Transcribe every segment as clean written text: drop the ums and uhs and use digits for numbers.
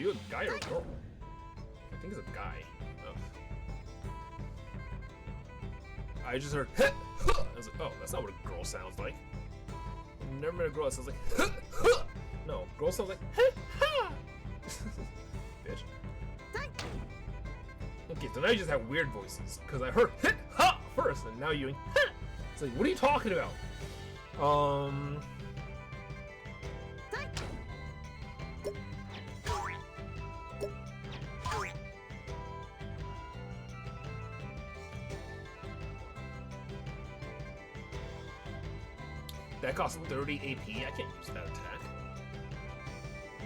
you a guy or a girl? I think it's a guy. Oh. I just heard hit, huh. I was like, oh, that's not what a girl sounds like. I've never met a girl that sounds like huh, huh. No, girl sounds like hit, ha. Bitch. Okay, so now you just have weird voices because I heard hit, ha first, and now you're hit. It's like, what are you talking about? That costs 30 AP. I can't use that attack.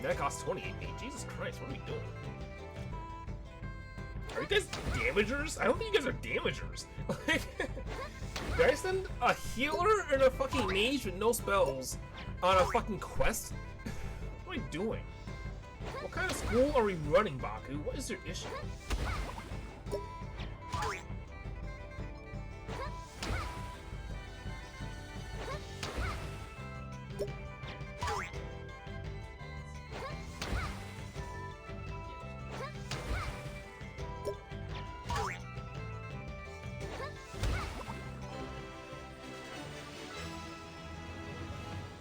That costs 20 AP. Jesus Christ, what are we doing? Are you guys damagers? I don't think you guys are damagers. Like, did I send a healer and a fucking mage with no spells on a fucking quest? What am I doing? What kind of school are we running, Baku? What is your issue?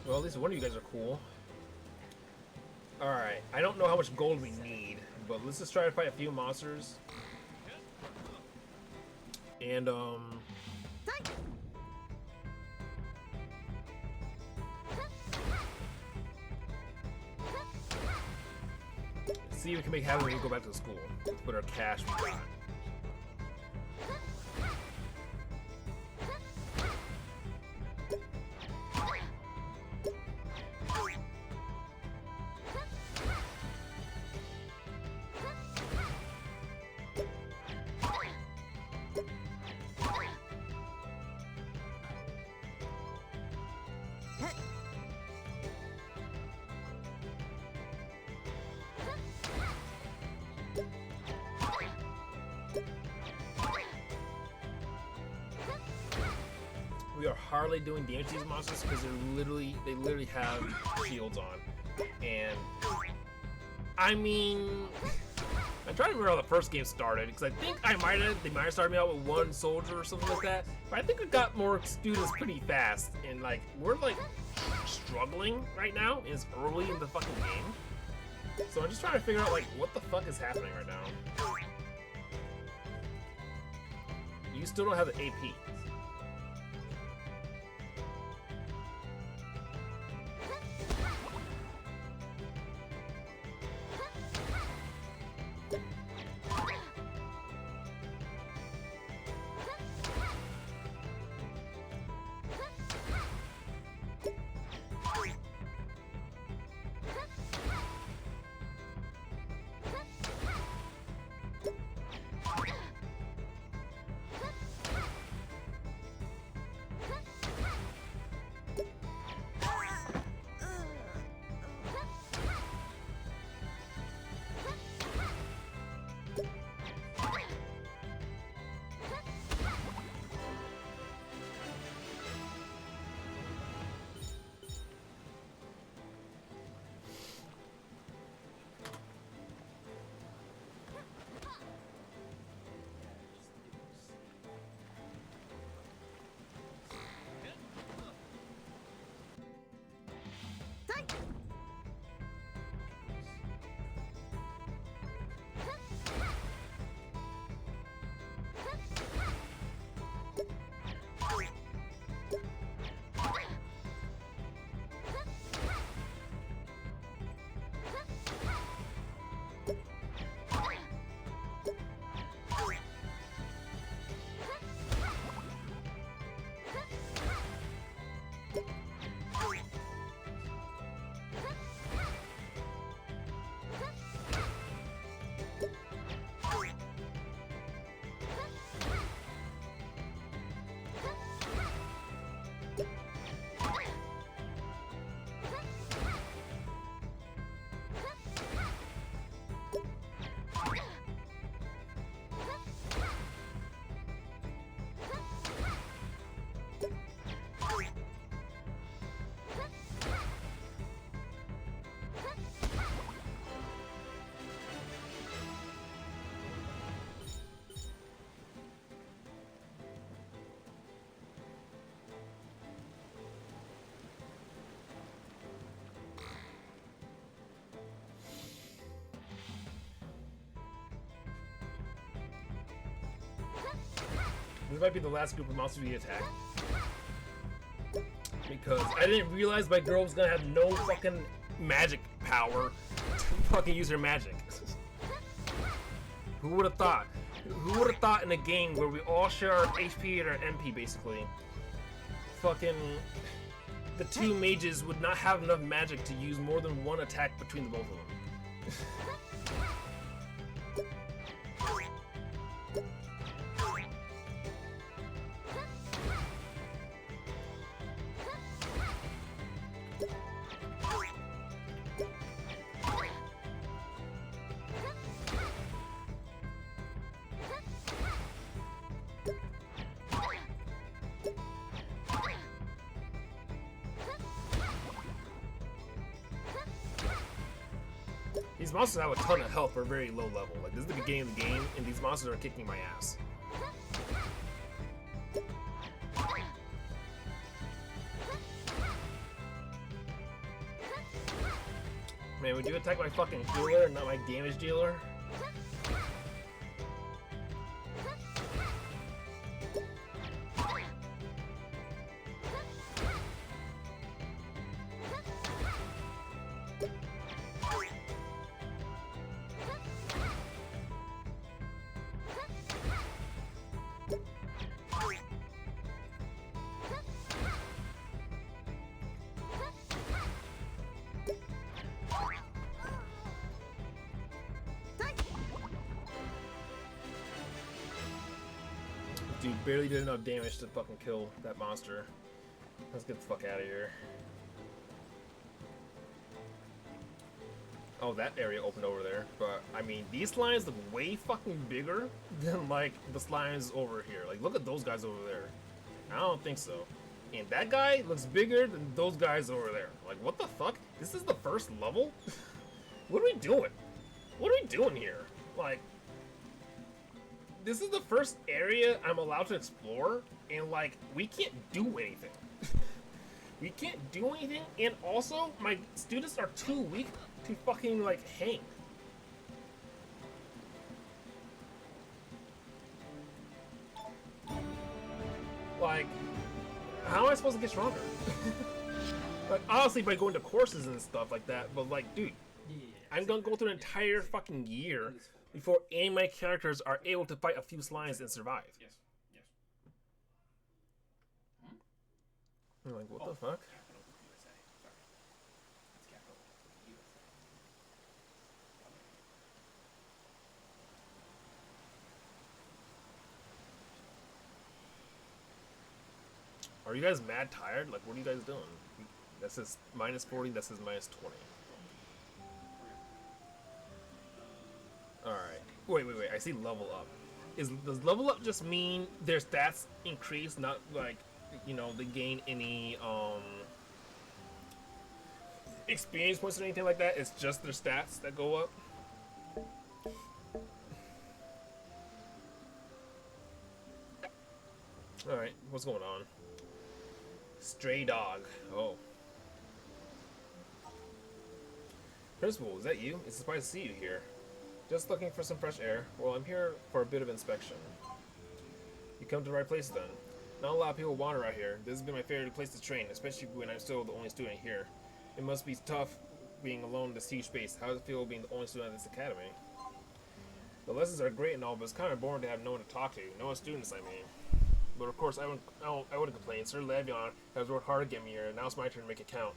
Well, at least one of you guys are cool. Alright, I don't know how much gold we need, but let's just try to fight a few monsters. And, see if we can make happen when we go back to the school. Let's put our cash we got. We are hardly doing damage to these monsters because they literally have shields on. And I mean, I'm trying to remember how the first game started because I think they might have started me out with one soldier or something like that. But I think we got more students pretty fast, and like we're like struggling right now. It's early in the fucking game, so I'm just trying to figure out like what the fuck is happening right now. You still don't have the AP. This might be the last group of monsters we attack. Because I didn't realize my girl was gonna have no fucking magic power to fucking use her magic. Who would have thought? Who would have thought in a game where we all share our HP and our MP basically, fucking the two mages would not have enough magic to use more than one attack between the both of them. These monsters have a ton of health for a very low level. Like, this is the beginning of the game, and these monsters are kicking my ass. Man, would you attack my fucking healer and not my damage dealer? Dude barely did enough damage to fucking kill that monster. Let's get the fuck out of here. Oh, that area opened over there. But, I mean, these slimes look way fucking bigger than, like, the slimes over here. Like, look at those guys over there. I don't think so. And that guy looks bigger than those guys over there. Like, what the fuck? This is the first level? What are we doing? What are we doing here? Like, this is the first area I'm allowed to explore, and like, we can't do anything. We can't do anything, and also, my students are too weak to fucking, like, hang. Like, how am I supposed to get stronger? Like, honestly, by going to courses and stuff like that, but like, dude, I'm gonna go through an entire fucking year before any of my characters are able to fight a few slimes and survive. Yes. Yes. I'm like, what the fuck? Capital USA. Sorry. It's capital USA. Are you guys mad tired? Like, what are you guys doing? That says -40, that says -20. Alright. Wait. I see level up. Does level up just mean their stats increase, not like, you know, they gain any, experience points or anything like that? It's just their stats that go up? Alright, what's going on? Stray dog. Oh. Principal, is that you? It's a surprise to see you here. Just looking for some fresh air. Well, I'm here for a bit of inspection. You come to the right place then. Not a lot of people wander out here. This has been my favorite place to train, especially when I'm still the only student here. It must be tough being alone in this huge space. How does it feel being the only student at this academy? The lessons are great and all, but it's kind of boring to have no one to talk to. No one students, I mean. But of course, I wouldn't complain. Sir Lavion has worked hard to get me here, and now it's my turn to make it count.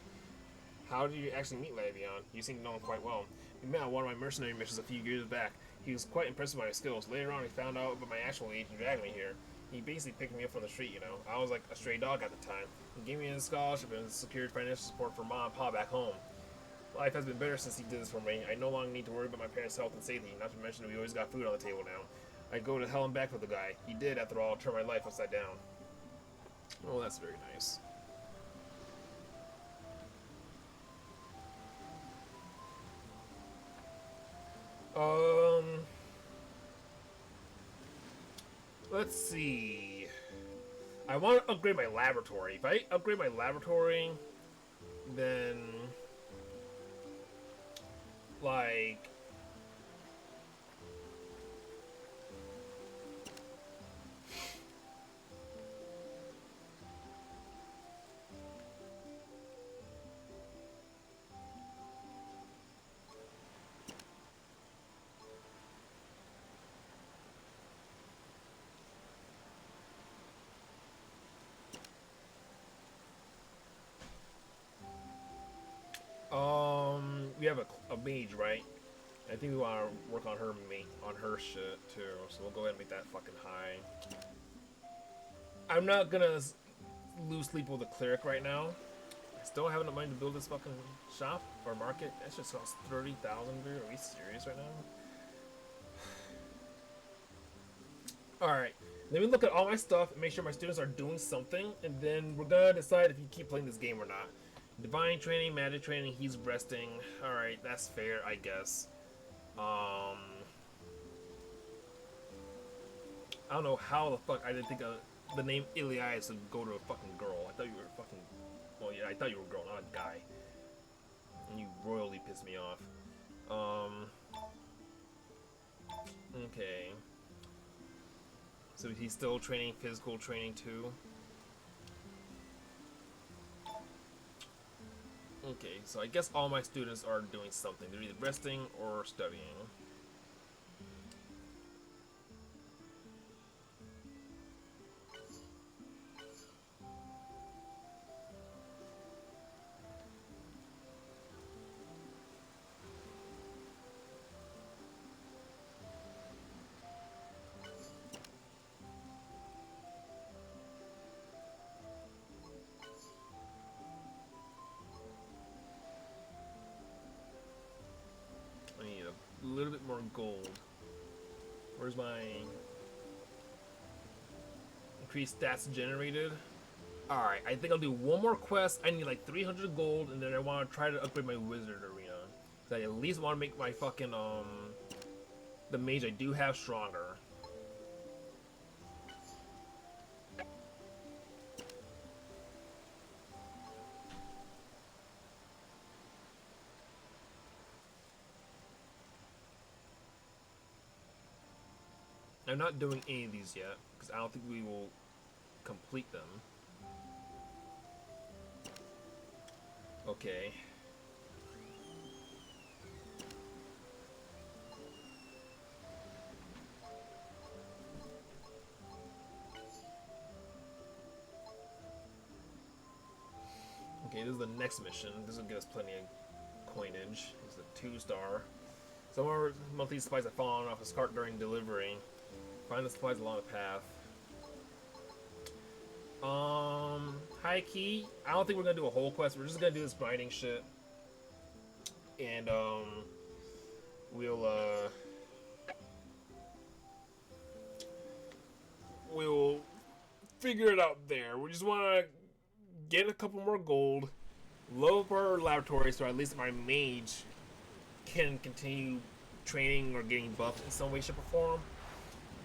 How did you actually meet Lavion? You seem to know him quite well. We met on one of my mercenary missions a few years back. He was quite impressed by my skills. Later on, he found out about my actual age and dragged me here. He basically picked me up from the street, you know. I was like a stray dog at the time. He gave me a scholarship and secured financial support for Mom and Pa back home. Life has been better since he did this for me. I no longer need to worry about my parents' health and safety, not to mention that we always got food on the table now. I go to hell and back with the guy. He did, after all, turn my life upside down. Oh, that's very nice. Let's see. I want to upgrade my laboratory. If I upgrade my laboratory, then like, we have a mage, right? I think we want to work on her shit too. So we'll go ahead and make that fucking high. I'm not gonna lose sleep with a cleric right now. I still haven't money to build this fucking shop or market. That shit costs 30,000, dude. Are we serious right now? Alright, let me look at all my stuff and make sure my students are doing something, and then we're gonna decide if you keep playing this game or not. Divine training, magic training, he's resting. Alright, that's fair, I guess. I don't know how the fuck I didn't think of the name Ilias would go to a fucking girl. I thought you were a fucking... Well, yeah, I thought you were a girl, not a guy. And you royally pissed me off. Okay. So he's still training physical training too. Okay, so I guess all my students are doing something. They're either resting or studying. I need a little bit more gold. Where's my increased stats generated? Alright, I think I'll do one more quest. I need like 300 gold, and then I want to try to upgrade my wizard arena. So I at least want to make my fucking, the mage I do have stronger. I'm not doing any of these yet, because I don't think we will complete them. Okay. Okay, this is the next mission. This will get us plenty of coinage. It's a 2-star. Some more monthly supplies have fallen off his cart during delivery. Find the supplies along the path. High key. I don't think we're gonna do a whole quest. We're just gonna do this grinding shit. And, we'll figure it out there. We just wanna get a couple more gold, load up our laboratory so at least my mage can continue training or getting buffed in some way, shape, or form.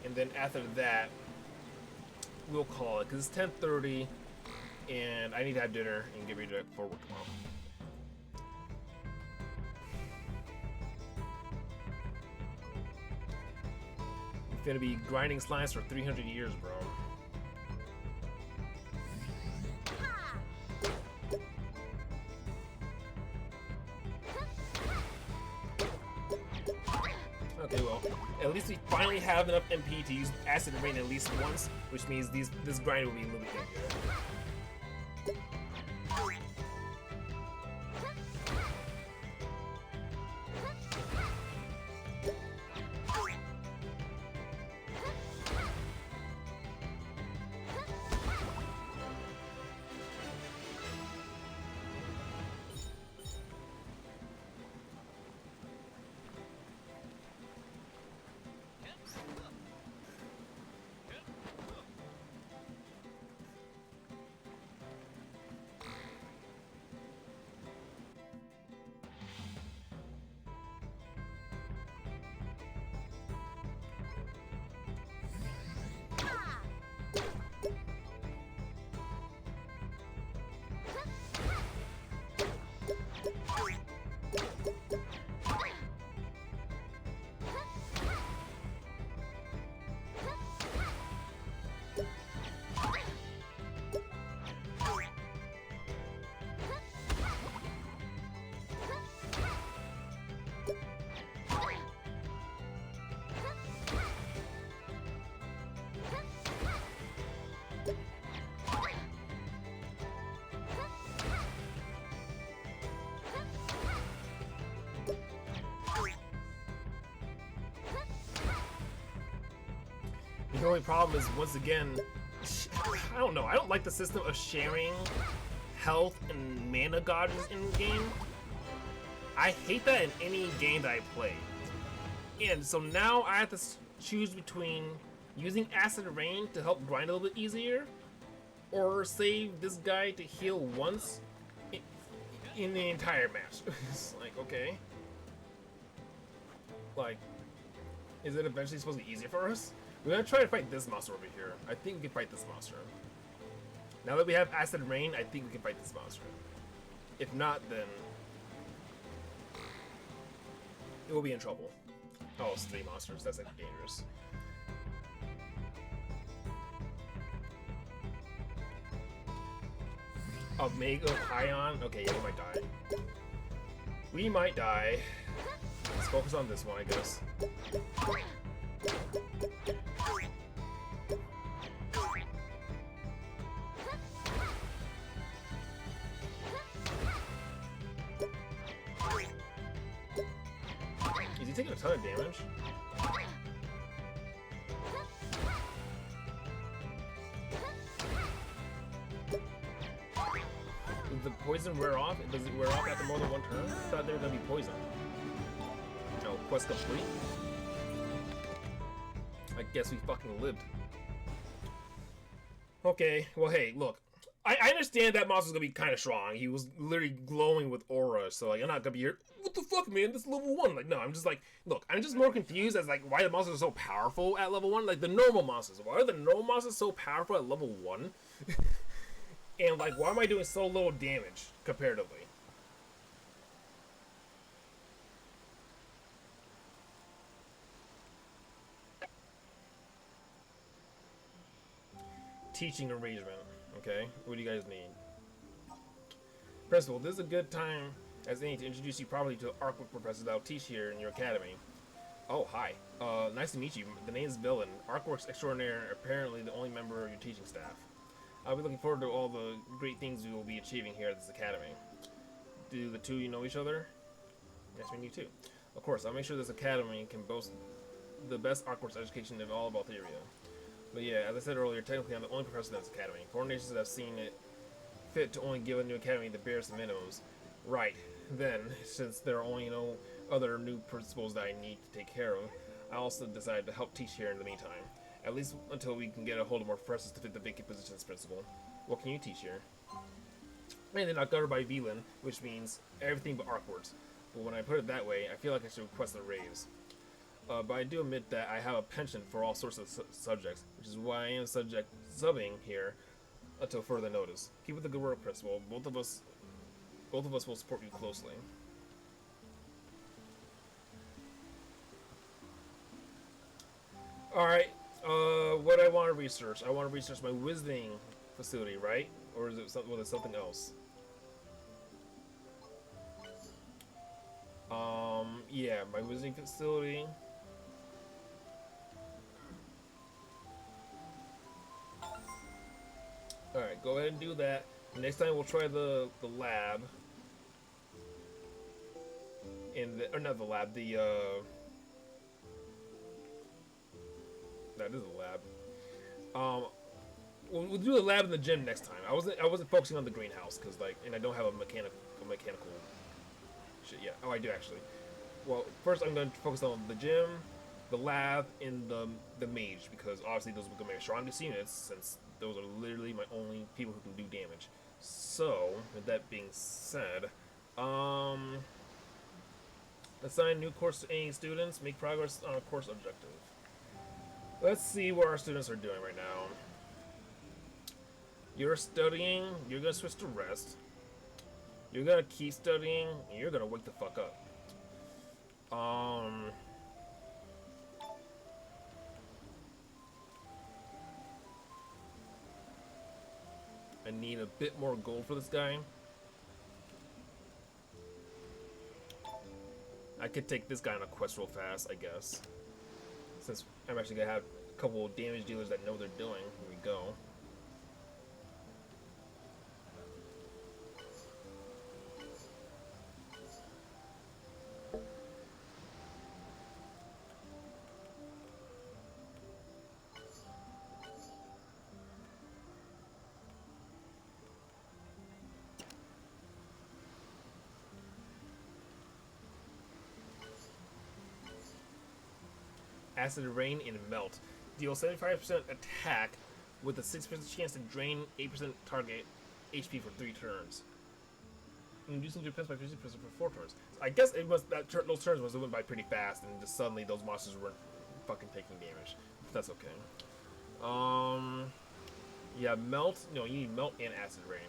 And then after that, we'll call it, because it's 10:30 and I need to have dinner and get ready for work tomorrow. I'm gonna be grinding slimes for 300 years, bro. Okay, well, at least we finally have enough MP to use acid rain at least once, which means this grind will be a little bit easier. The only problem is, once again, I don't know. I don't like the system of sharing health and mana gauges in the game. I hate that in any game that I play. And so now I have to choose between using Acid Rain to help grind a little bit easier, or save this guy to heal once in the entire match. It's like, okay. Like, is it eventually supposed to be easier for us? We're gonna try to fight this monster over here. I think we can fight this monster. Now that we have Acid Rain, I think we can fight this monster. If not, then it will be in trouble. Oh, it's 3 monsters. That's like dangerous. Omega Pion? Okay, yeah, we might die. We might die. Let's focus on this one, I guess. Is he taking a ton of damage? Did the poison wear off? Does it wear off after more than one turn? I thought they were gonna be poisoned. No, quest complete. I guess we fucking lived. Okay, well, hey, look. I understand that monster's gonna be kind of strong. He was literally glowing with aura, so like, I'm not gonna be here. What the fuck, man? This is level 1. Like, no, I'm just like, look, I'm just more confused as like why the monsters are so powerful at level 1. Like the normal monsters. Why are the normal monsters so powerful at level 1? And like, why am I doing so little damage comparatively? Teaching arrangement. Okay, what do you guys need? Principal, this is a good time as any to introduce you properly to the artwork professor that will teach here in your academy. Oh, hi. Nice to meet you. The name is Villain, Artworks Extraordinaire, apparently the only member of your teaching staff. I'll be looking forward to all the great things we will be achieving here at this academy. Do the two of you know each other? Yes, we need too. Of course, I'll make sure this academy can boast the best Artworks education in all of Valthiria. But yeah, as I said earlier, technically I'm the only professor in this academy. Foreign nations have seen it fit to only give a new academy the barest minimums. Right, then, since there are only no other new principals that I need to take care of, I also decided to help teach here in the meantime. At least until we can get a hold of more professors to fit the vacant position as principal. What can you teach here? Anything not covered by VLAN, which means everything but Artworks. But when I put it that way, I feel like I should request a raise. But I do admit that I have a penchant for all sorts of subjects, which is why I am subbing here until further notice. Keep up the good work, Principal. Both of us will support you closely. Alright, what I want to research? I want to research my wizarding facility, right? Or is it something else? Yeah, my wizarding facility. Alright, go ahead and do that. Next time we'll try the lab. Or not the lab, that is a lab. We'll do the lab in the gym next time. I wasn't focusing on the greenhouse because and I don't have a mechanical shit yet. Oh, I do actually. Well, first I'm going to focus on the gym, the lab, and the mage because obviously those will become my strongest units since those are literally my only people who can do damage. So, with that being said, assign new course to any students, make progress on a course objective. Let's see what our students are doing right now. You're studying, you're gonna switch to rest. You're gonna keep studying, and you're gonna wake the fuck up. I need a bit more gold for this guy. I could take this guy on a quest real fast, I guess. Since I'm actually gonna have a couple of damage dealers that know what they're doing. Here we go. Acid Rain, and Melt. Deal 75% attack with a 6% chance to drain 8% target HP for 3 turns. Reducing defense by 50% for 4 turns. So I guess it was that those turns went by pretty fast, and just suddenly those monsters weren't fucking taking damage. But that's okay. Yeah, Melt. No, you need Melt and Acid Rain.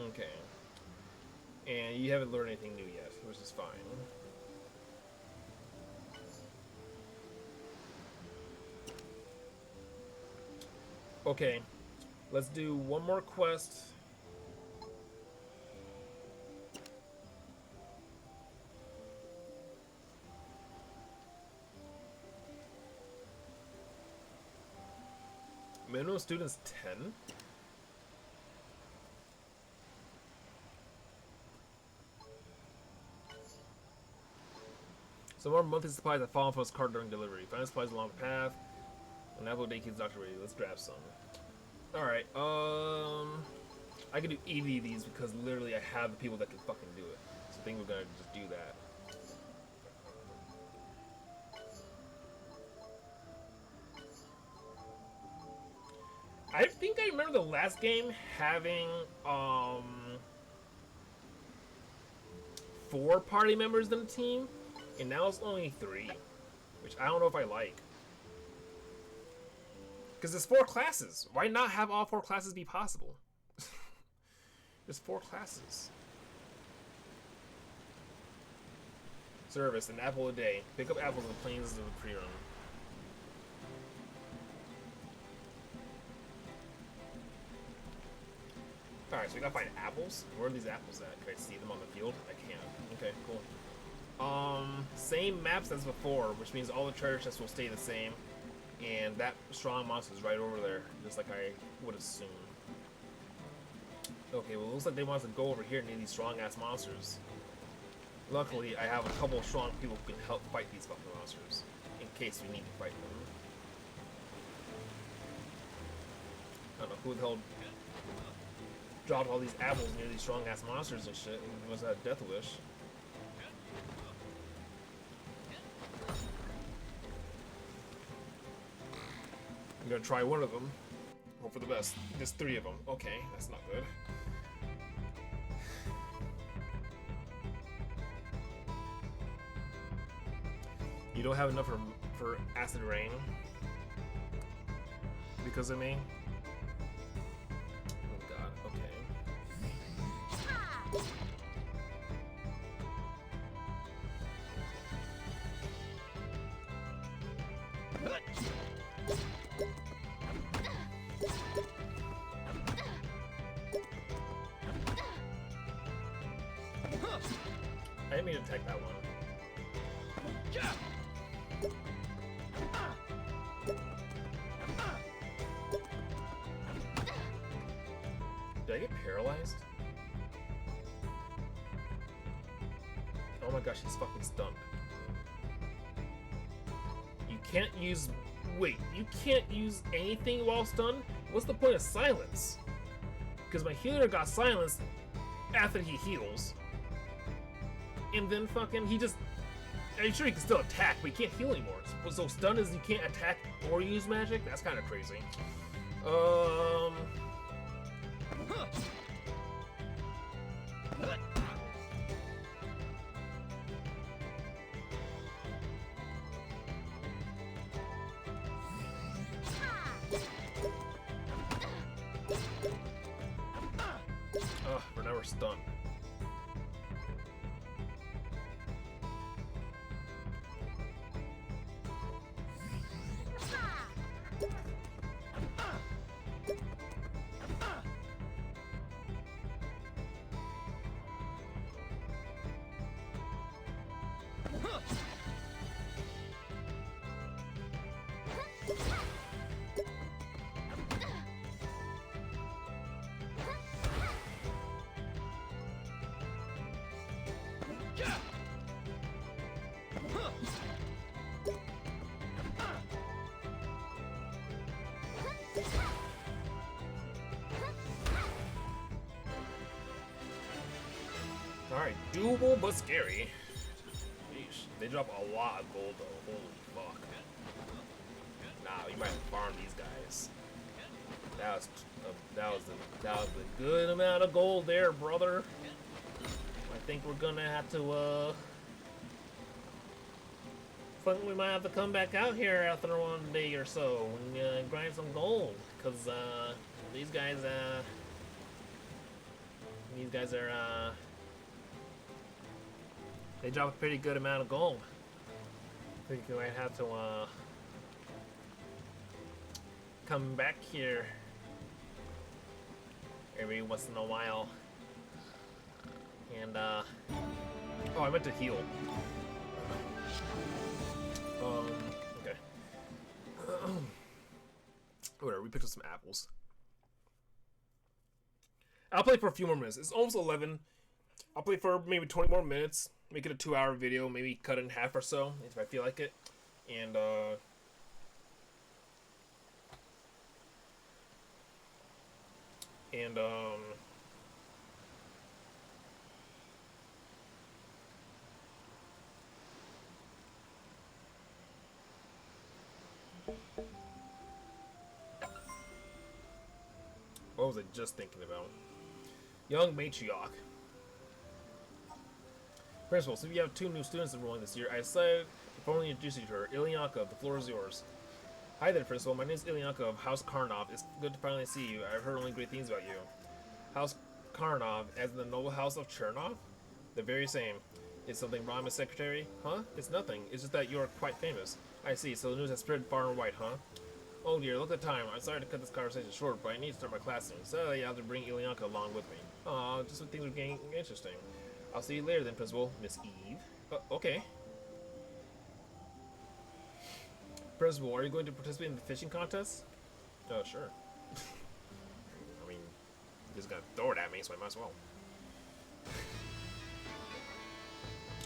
Okay. And you haven't learned anything new yet, which is fine. Okay, let's do one more quest. Minimum students 10? Some more monthly supplies that fall from his cart during delivery. Find supplies along the path. An apple day keeps Dr. ready. Let's grab some. Alright, I can do 80 of these because literally I have the people that can fucking do it. So I think we're gonna just do that. I think I remember the last game having 4 party members in the team, and now it's only 3, which I don't know if I like. Because there's 4 classes. Why not have all 4 classes be possible? There's 4 classes. Service, an apple a day. Pick up apples in the plains of the pre-run. Alright, so we gotta find apples. Where are these apples at? Can I see them on the field? I can. Okay, cool. Same maps as before, which means all the treasure chests will stay the same. And that strong monster is right over there, just like I would assume. Okay, well it looks like they want us to go over here near these strong-ass monsters. Luckily, I have a couple of strong people who can help fight these fucking monsters, in case we need to fight them. I don't know who the hell dropped all these apples near these strong-ass monsters and shit, and must have Death Wish. I'm gonna try one of them. Hope for the best. There's 3 of them. Okay, that's not good. You don't have enough for Acid Rain because of me? Oh god, okay. I didn't mean to attack that one. Did I get paralyzed? Oh my gosh, he's fucking stunned. You can't use... Wait, you can't use anything while stunned? What's the point of silence? Because my healer got silenced after he heals. And then fucking he just... I'm sure he can still attack, but he can't heal anymore. So stunned is you can't attack or use magic? That's kind of crazy. We're never stunned. Doable but scary. Yeesh. They drop a lot of gold though. Holy fuck. Nah, you might farm these guys. That was a good amount of gold there, brother. I think we're gonna have to I think we might have to come back out here after one day or so and grind some gold, cause these guys are they drop a pretty good amount of gold. I think we might have to come back here every once in a while and oh, I meant to heal. Okay. Whatever, we picked up some apples. I'll play for a few more minutes. It's almost 11. I'll play for maybe 20 more minutes. Make it a 2-hour video. Maybe cut it in half or so if I feel like it. And what was I just thinking about? Young matriarch. Principal, so we have 2 new students enrolling this year. I decided to formally introduce you to her. Ilyanka, the floor is yours. Hi there, Principal. My name is Ilyanka of House Karnov. It's good to finally see you. I've heard only great things about you. House Karnov, as in the noble house of Chernov? The very same. Is something wrong, Miss Secretary? Huh? It's nothing. It's just that you are quite famous. I see. So the news has spread far and wide, huh? Oh dear, look at the time. I'm sorry to cut this conversation short, but I need to start my class soon. So you have to bring Ilyanka along with me. Aw, just when things are getting interesting. I'll see you later then, Principal. Miss Eve? Okay. Principal, are you going to participate in the fishing contest? Sure. I mean, you're just gonna throw it at me, so I might as well.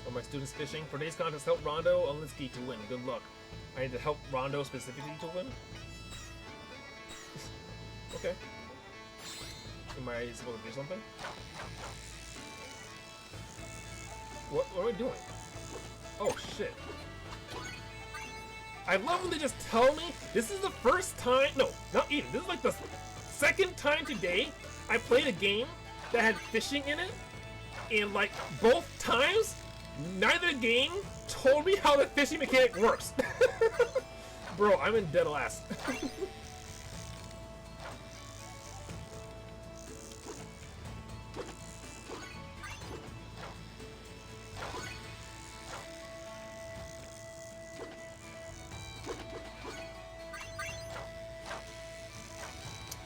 Are my students fishing? For today's contest, help Rondo Olinsky to win. Good luck. I need to help Rondo specifically to win? Okay. Am I supposed to do something? What am I doing? Oh shit. I love when they just tell me this is the first time. No, not even. This is like the second time today I played a game that had fishing in it, and like both times, neither game told me how the fishing mechanic works. Bro, I'm in dead last.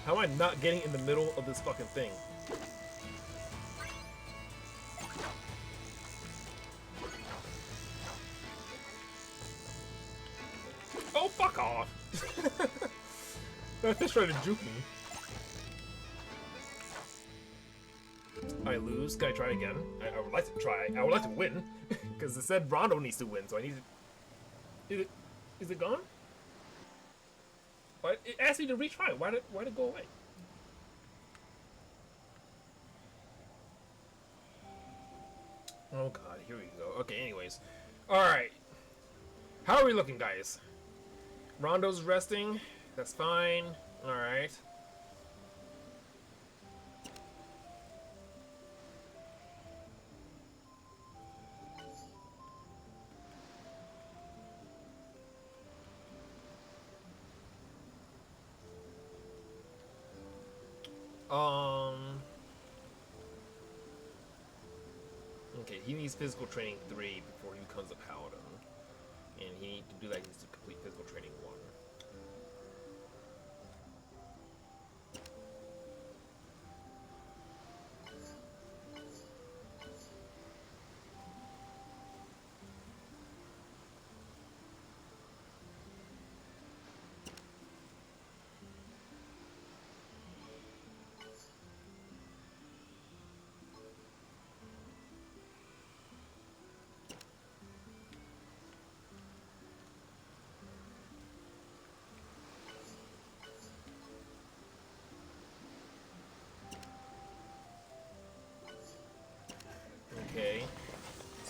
How am I not getting in the middle of this fucking thing? Oh, fuck off! That fish tried to juke me. I lose. Can I try again? I would like to try. I would like to win. Because it said Rondo needs to win, so I need to... Is it gone? Why, it asked me to retry. Why did it go away? Oh god, here we go. Okay, anyways. Alright. How are we looking, guys? Rondo's resting. That's fine. Alright. Okay, he needs physical training 3 before he becomes a paladin. And he to do that he needs to complete physical training 1.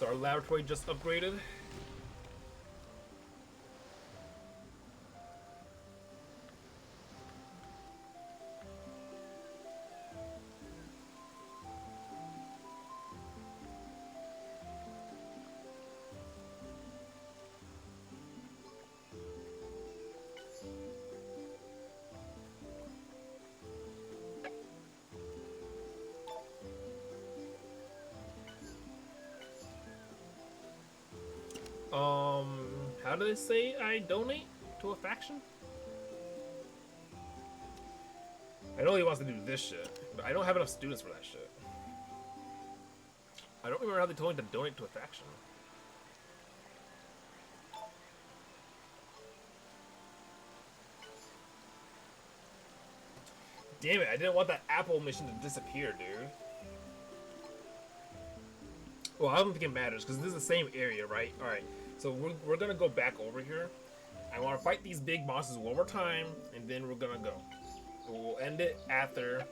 So our laboratory just upgraded. How do they say I donate to a faction? I know he wants to do this shit, but I don't have enough students for that shit. I don't remember how they told me to donate to a faction. Damn it, I didn't want that apple mission to disappear, dude. Well, I don't think it matters, because this is the same area, right? Alright, so we're gonna go back over here. I want to fight these big bosses one more time, and then we're gonna go. We'll end it after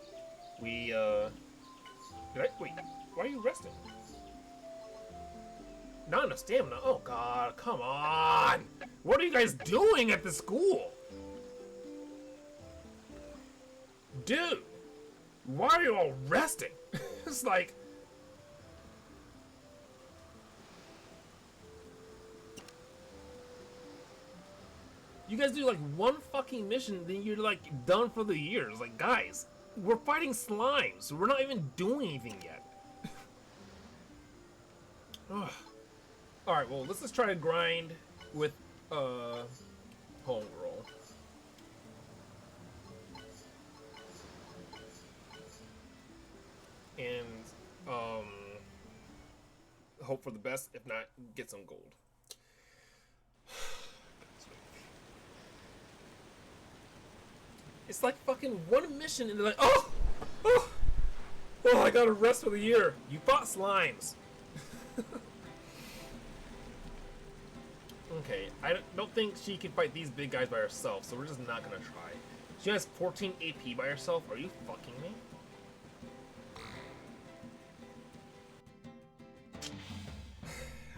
we, wait, why are you resting? Not enough stamina? Oh god, come on! What are you guys doing at the school? Dude! Why are you all resting? It's like... You guys do like one fucking mission, then you're like done for the year. It's like, guys, we're fighting slimes, so we're not even doing anything yet. Alright, well, let's just try to grind with, Homegirl. And, hope for the best, if not, get some gold. It's like fucking one mission and they're like, oh, I got a rest for the year. You fought slimes. Okay, I don't think she can fight these big guys by herself, so we're just not gonna try. She has 14 AP by herself. Are you fucking me?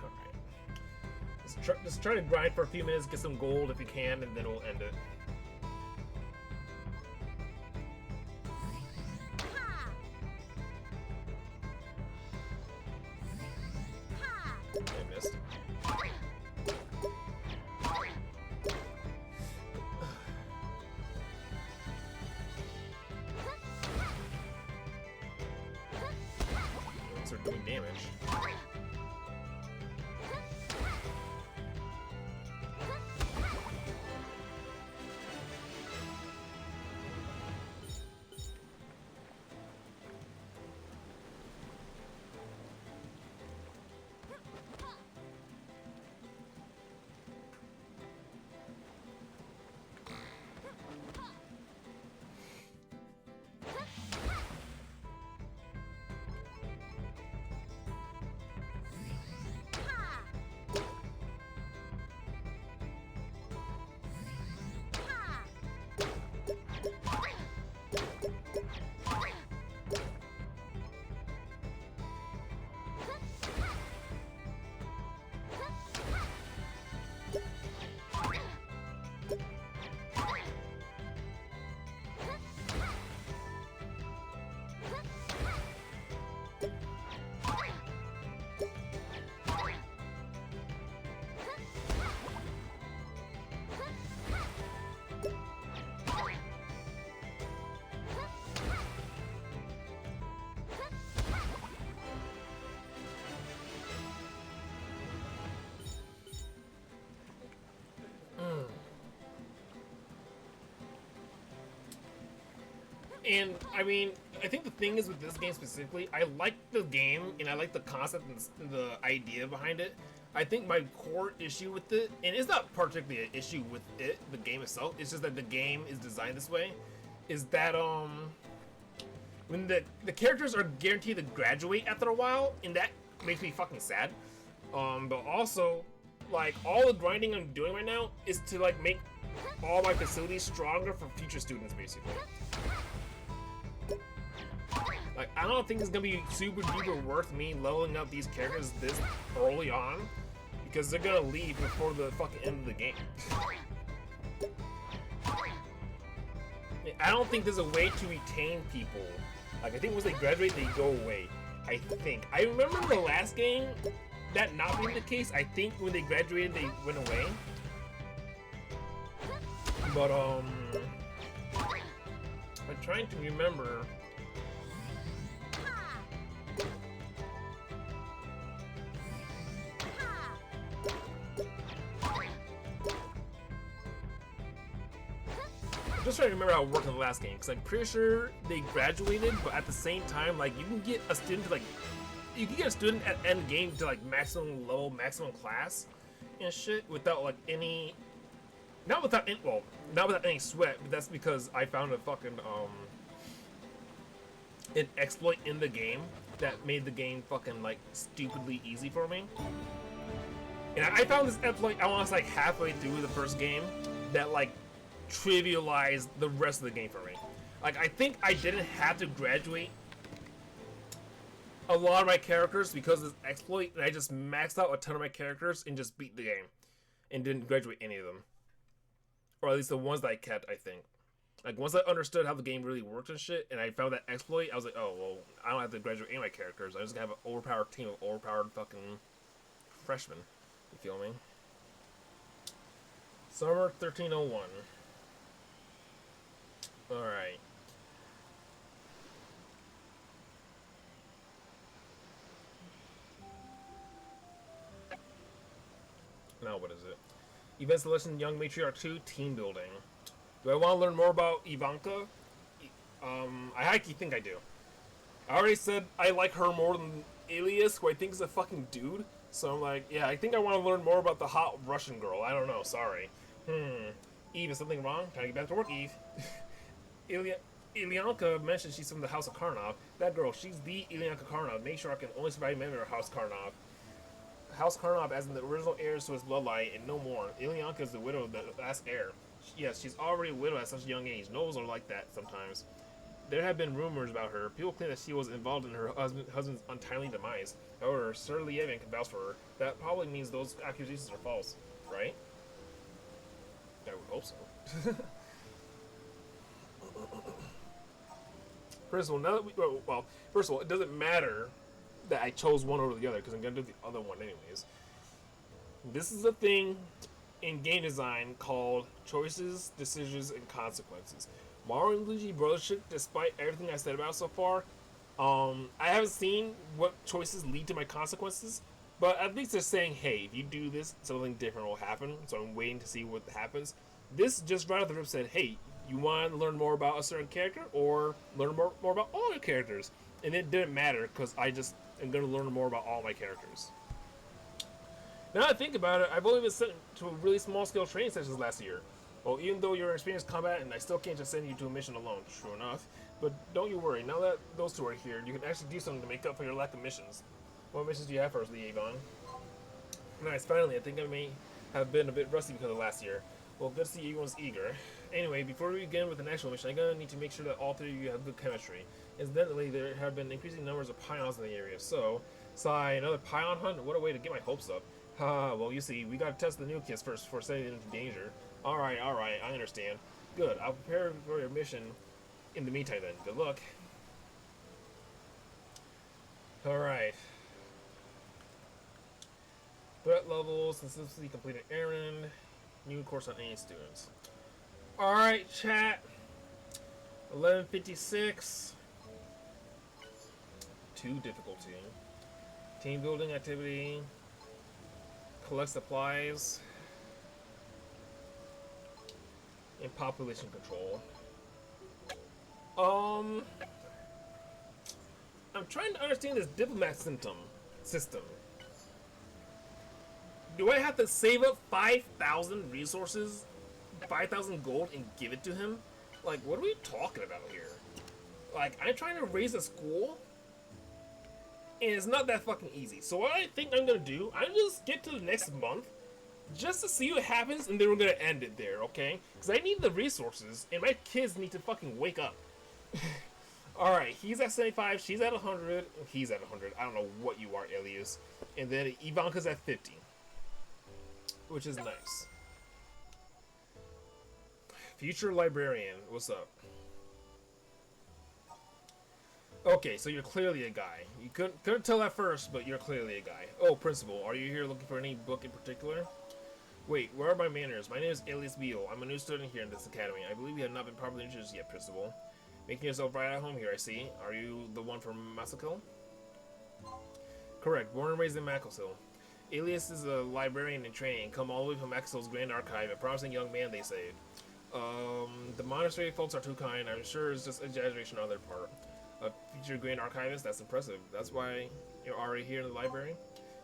Alright. Just try to grind for a few minutes, get some gold if you can, and then we'll end it. I missed. These are doing damage. And I mean, I think the thing is with this game specifically, I like the game and I like the concept and the idea behind it. I think my core issue with it, and it's not particularly an issue with it, the game itself, it's just that the game is designed this way, is that when the characters are guaranteed to graduate after a while, and that makes me fucking sad. But also, like, all the grinding I'm doing right now is to like make all my facilities stronger for future students, basically. Like, I don't think it's gonna be super duper worth me leveling up these characters this early on, because they're gonna leave before the fucking end of the game. I don't think there's a way to retain people. Like, I think once they graduate, they go away. I think. I remember in the last game, that not being the case. I think when they graduated, they went away. But, I'm trying to remember. I'm just trying to remember how it worked in the last game, because I'm pretty sure they graduated, but at the same time, like, you can get a student to, like, you can get a student at end game to, like, maximum level, maximum class, and shit, without, like, any, not without any sweat, but that's because I found a fucking, an exploit in the game that made the game fucking, like, stupidly easy for me. And I found this exploit, I want to say, like, halfway through the first game, that, like, trivialized the rest of the game for me. Like, I think I didn't have to graduate a lot of my characters because of this exploit, and I just maxed out a ton of my characters and just beat the game and didn't graduate any of them, or at least the ones that I kept. I think, like, once I understood how the game really works and shit, and I found that exploit, I was like, oh well, I don't have to graduate any of my characters. I just have an overpowered team of overpowered fucking freshmen. You feel me? Summer 1301. Alright. Now what is it? Event Selection Young Matriarch 2 Team Building. Do I want to learn more about Ivanka? I actually think I do. I already said I like her more than Elias, who I think is a fucking dude. So I'm like, yeah, I think I want to learn more about the hot Russian girl. I don't know, sorry. Eve, is something wrong? Time to get back to work, Eve. Ilyanka mentioned she's from the House of Karnov. That girl, she's the Ilyanka Karnov. Make sure I can only survive member of House Karnov. House Karnov as in the original heirs to his bloodline and no more. Ilyanka is the widow of the last heir. Yes, she's already a widow at such a young age. Nobles are like that sometimes. There have been rumors about her. People claim that she was involved in her husband's untimely demise. However, Sir Lievin can vouch for her. That probably means those accusations are false, right? I would hope so. First of all, now that well, first of all, it doesn't matter that I chose one over the other because I'm gonna do the other one anyways. This is a thing in game design called choices, decisions, and consequences. Mario and Luigi Brothership, despite everything I said about it so far, I haven't seen what choices lead to my consequences, but at least they're saying, hey, if you do this, something different will happen, so I'm waiting to see what happens. This just right off the rip said, hey, you want to learn more about a certain character, or learn more about all your characters? And it didn't matter, because I just am going to learn more about all my characters. Now that I think about it, I've only been sent to a really small-scale training sessions last year. Well, even though you're experienced combat, and I still can't just send you to a mission alone, true enough. But don't you worry, now that those two are here, you can actually do something to make up for your lack of missions. What missions do you have for us, Lievin? Nice, finally, I think I may have been a bit rusty because of last year. Well, good to see everyone's eager. Anyway, before we begin with the actual mission, I'm gonna need to make sure that all three of you have good chemistry. Incidentally, there have been increasing numbers of pions in the area, so... Sigh, another pion hunt? What a way to get my hopes up. Haha, well, you see, we gotta test the new kits first before sending them into danger. Alright, I understand. Good, I'll prepare for your mission in the meantime then. Good luck. Alright. Threat levels, successfully completed errand. New course on any students. Alright, chat. 11:56. 2 difficulty. Team building activity. Collect supplies. And population control. I'm trying to understand this diplomat system. Do I have to save up 5,000 resources, 5,000 gold, and give it to him? Like, what are we talking about here? Like, I'm trying to raise a school, and it's not that fucking easy. So what I think I'm gonna do, I'm just get to the next month, just to see what happens, and then we're gonna end it there, okay? Because I need the resources, and my kids need to fucking wake up. Alright, he's at 75, she's at 100, he's at 100. I don't know what you are, Elias. And then Ivanka's at 50. Which is nice. Future Librarian, what's up? Okay, so you're clearly a guy. You couldn't tell at first, but you're clearly a guy. Oh, Principal, are you here looking for any book in particular? Wait, where are my manners? My name is Elias Beal. I'm a new student here in this academy. I believe you have not been properly introduced yet, Principal. Making yourself right at home here, I see. Are you the one from Masako? Correct, born and raised in Macklehill. Elias is a librarian in training, come all the way from Maxwell's Grand Archive, a promising young man, they say. The monastery folks are too kind. I'm sure it's just exaggeration on their part. A future Grand Archivist? That's impressive. That's why you're already here in the library?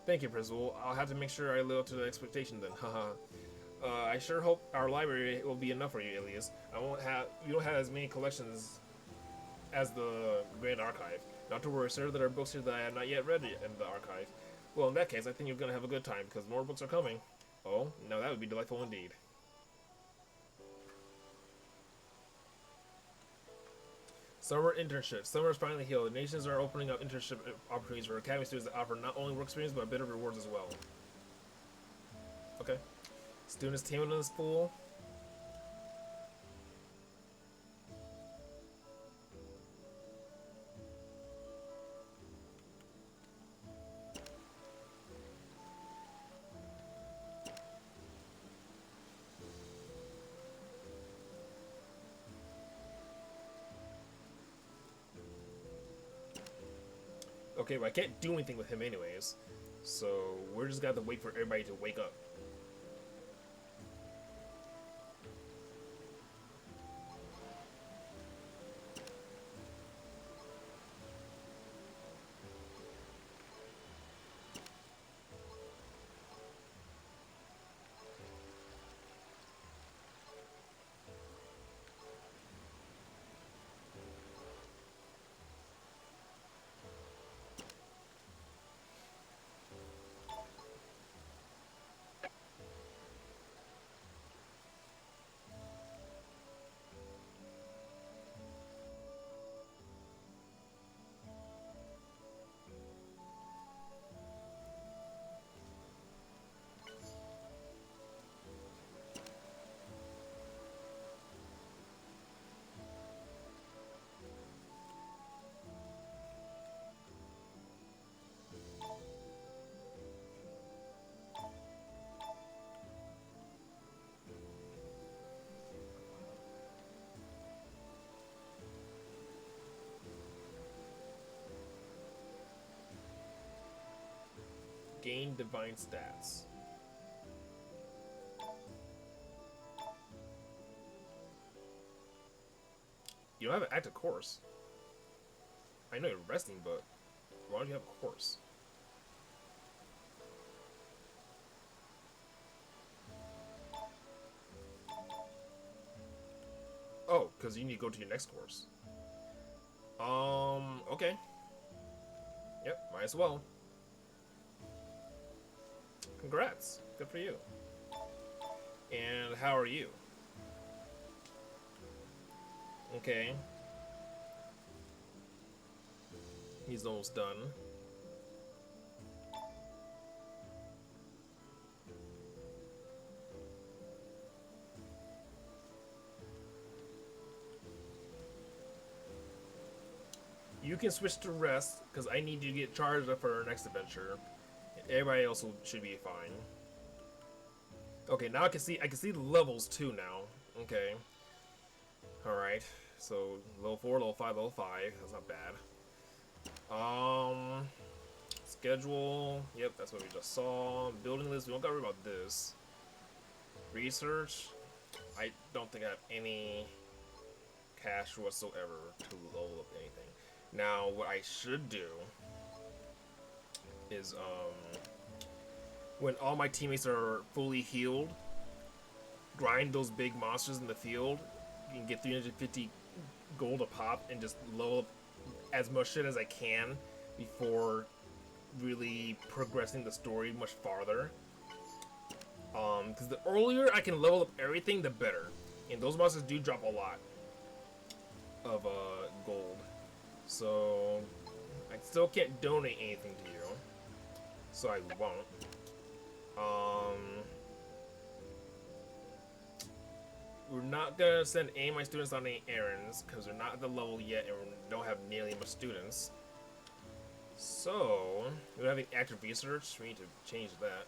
Thank you, Principal. I'll have to make sure I live up to the expectation then. Haha. I sure hope our library will be enough for you, Elias. You don't have as many collections as the Grand Archive. Not to worry, sir, there are books here that I have not yet read in the archive. Well, in that case, I think you're going to have a good time, because more books are coming. Oh, now that would be delightful indeed. Summer internship. Summer is finally healed. The nations are opening up internship opportunities for academy students that offer not only work experience, but better rewards as well. Okay. Students teaming in this pool. Okay, but I can't do anything with him anyways. So we're just gonna have to wait for everybody to wake up. Gain divine stats. You don't have an active course. I know you're resting, but why don't you have a course? Oh, because you need to go to your next course. Okay. Yep, might as well. Congrats. Good for you. And how are you? Okay. He's almost done. You can switch to rest, because I need you to get charged up for our next adventure. Everybody else should be fine. Okay, now I can see the levels too now. Okay. Alright. So level 4, level 5, level 5. That's not bad. Schedule. Yep, that's what we just saw. Building list, we don't gotta worry about this. Research. I don't think I have any cash whatsoever to level up anything. Now what I should do is when all my teammates are fully healed, grind those big monsters in the field. You can get 350 gold a pop and just level up as much shit as I can before really progressing the story much farther. Because the earlier I can level up everything, the better. And those monsters do drop a lot of gold. So I still can't donate anything to you, so I won't. We're not gonna send any of my students on any errands because they're not at the level yet and we don't have nearly enough students. So we're having active research. We need to change that.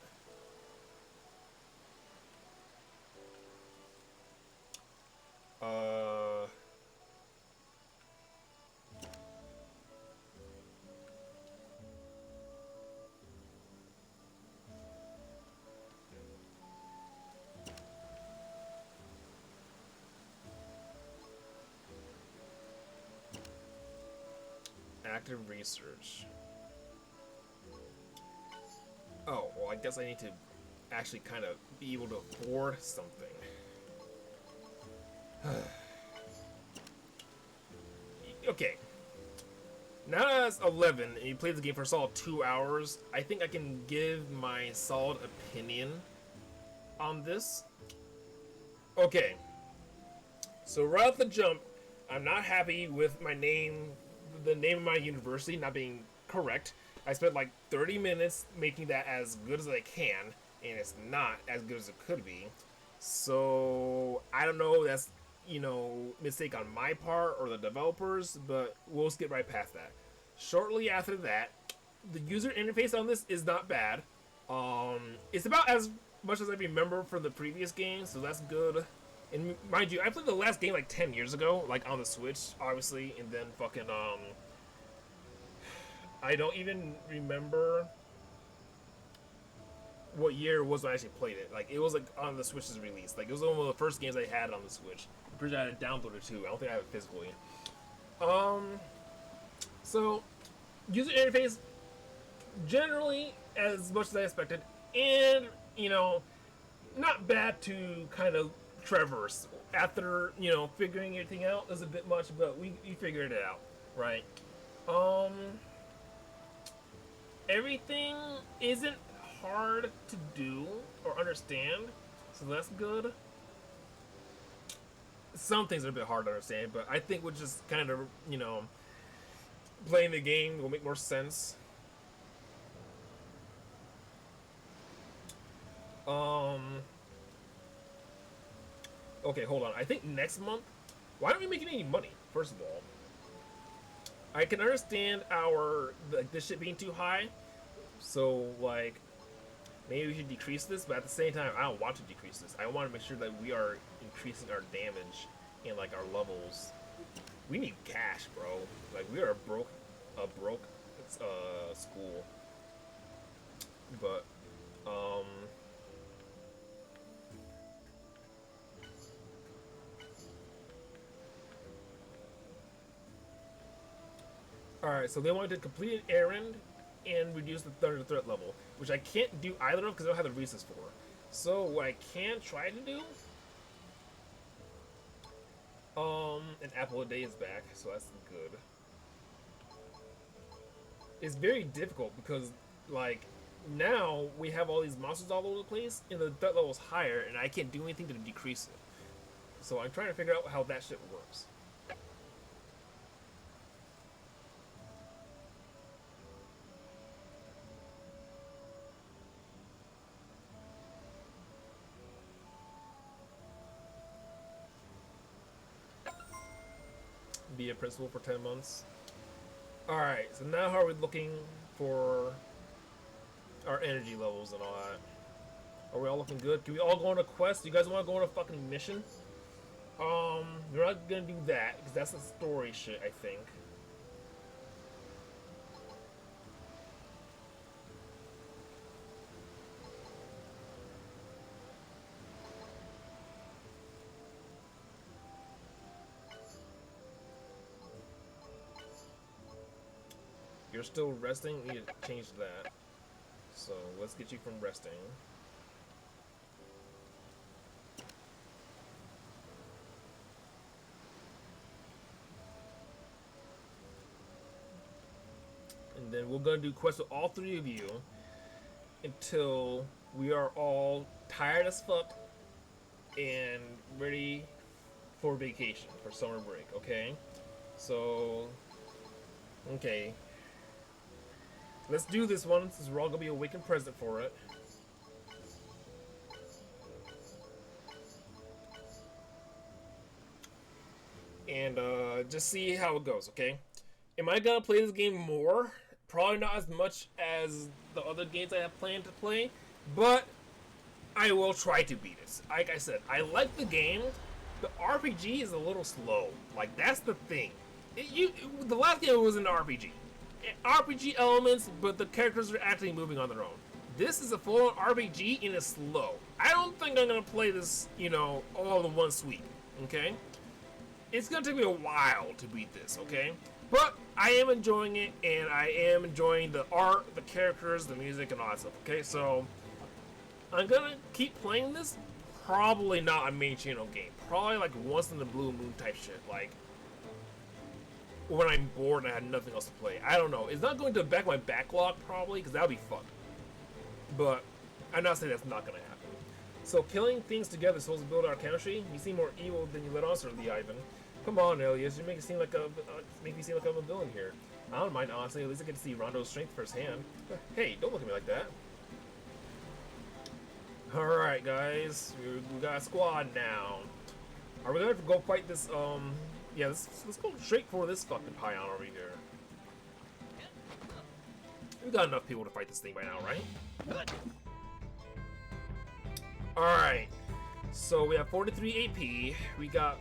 Active research. Oh, well, I guess I need to actually kind of be able to afford something. Okay. Now that it's 11 and you played the game for a solid 2 hours, I think I can give my solid opinion on this. Okay. So right off the jump, I'm not happy with my name, the name of my university not being correct. I spent like 30 minutes making that as good as I can, and it's not as good as it could be. So I don't know if that's, you know, mistake on my part or the developers, but we'll skip right past that. Shortly after that, the user interface on this is not bad. It's about as much as I remember from the previous game, so that's good. And mind you, I played the last game like 10 years ago, like on the Switch, obviously, and then fucking, I don't even remember what year it was when I actually played it. Like, it was like on the Switch's release. Like, it was one of the first games I had on the Switch. I'm pretty sure I had it downloaded too. I don't think I have it physically. So, user interface, generally as much as I expected, and, you know, not bad to kind of traverse. After, you know, figuring everything out is a bit much, but we figured it out, right? Everything isn't hard to do or understand, so that's good. Some things are a bit hard to understand, but I think we're just kind of, you know, playing the game will make more sense. Okay, hold on. I think next month, why aren't we making any money, first of all? I can understand our, like, this shit being too high, so, like, maybe we should decrease this, but at the same time, I don't want to decrease this. I want to make sure that we are increasing our damage and, like, our levels. We need cash, bro. Like, we are a broke school. But, alright, so they wanted to complete an errand and reduce the thunder threat level, which I can't do either of because I don't have the reasons for. So what I can try to do, an apple a day is back, so that's good. It's very difficult because, like, now we have all these monsters all over the place and the threat level is higher and I can't do anything to decrease it. So I'm trying to figure out how that shit works. Be a principal for 10 months. Alright, so now how are we looking for our energy levels and all that? Are we all looking good? Can we all go on a quest? Do you guys want to go on a fucking mission? We're not gonna do that, because that's the story shit, I think. You're still resting? We need to change that. So, let's get you from resting. And then we're gonna do quests with all three of you until we are all tired as fuck and ready for vacation, for summer break, okay? So, Okay. Let's do this one, since we're all gonna be awakened present for it. And just see how it goes, okay? Am I gonna play this game more? Probably not as much as the other games I have planned to play, but I will try to beat it. Like I said, I like the game. The RPG is a little slow. Like, that's the thing. The last game was an RPG. RPG elements, but the characters are actually moving on their own. This is a full-on RPG and it's slow. I don't think I'm gonna play this, you know, all in one sweep. Okay? It's gonna take me a while to beat this, okay? But I am enjoying it, and I am enjoying the art, the characters, the music, and all that stuff, okay? So, I'm gonna keep playing this. Probably not a main channel game. Probably like once in the blue moon type shit. Like, when I'm bored and I had nothing else to play. I don't know. It's not going to back my backlog, probably, because that would be fun. But, I'm not saying that's not gonna happen. So, killing things together is supposed to build our chemistry. You seem more evil than you let on, certainly, Ivan. Come on, Elias. You make me seem like I'm a villain here. I don't mind, honestly. At least I get to see Rondo's strength firsthand. Hey, don't look at me like that. Alright, guys. We got a squad now. Are we gonna have to go fight this, yeah, let's go straight for this fucking Pion over here. We got enough people to fight this thing by now, right? Alright. So we have 43 AP. We got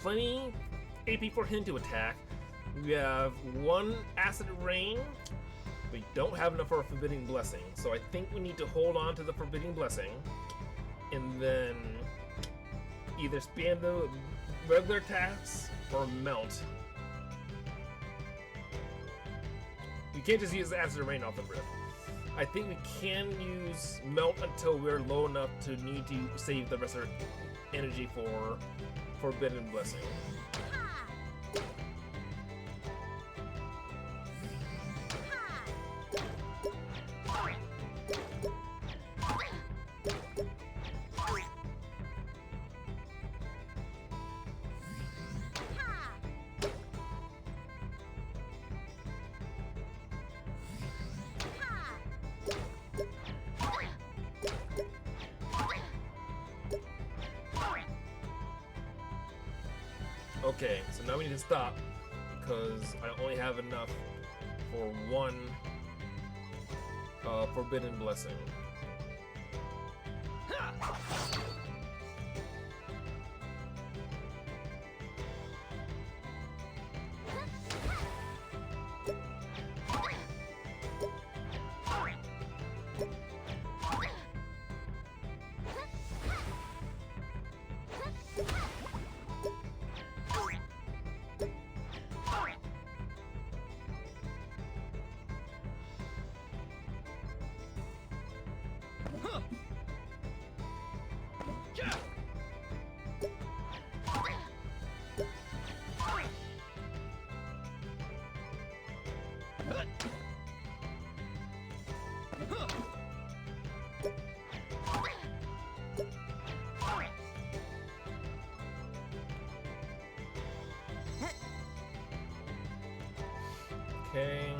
plenty AP for him to attack. We have 1 Acid Rain. We don't have enough for a Forbidding Blessing, so I think we need to hold on to the Forbidding Blessing, and then either spam the regular attacks or melt. We can't just use Acid Rain off the rip. I think we can use melt until we're low enough to need to save the rest of our energy for Forbidden Blessing. Okay, so now we need to stop because I only have enough for 1 Forbidden Blessing. Okay.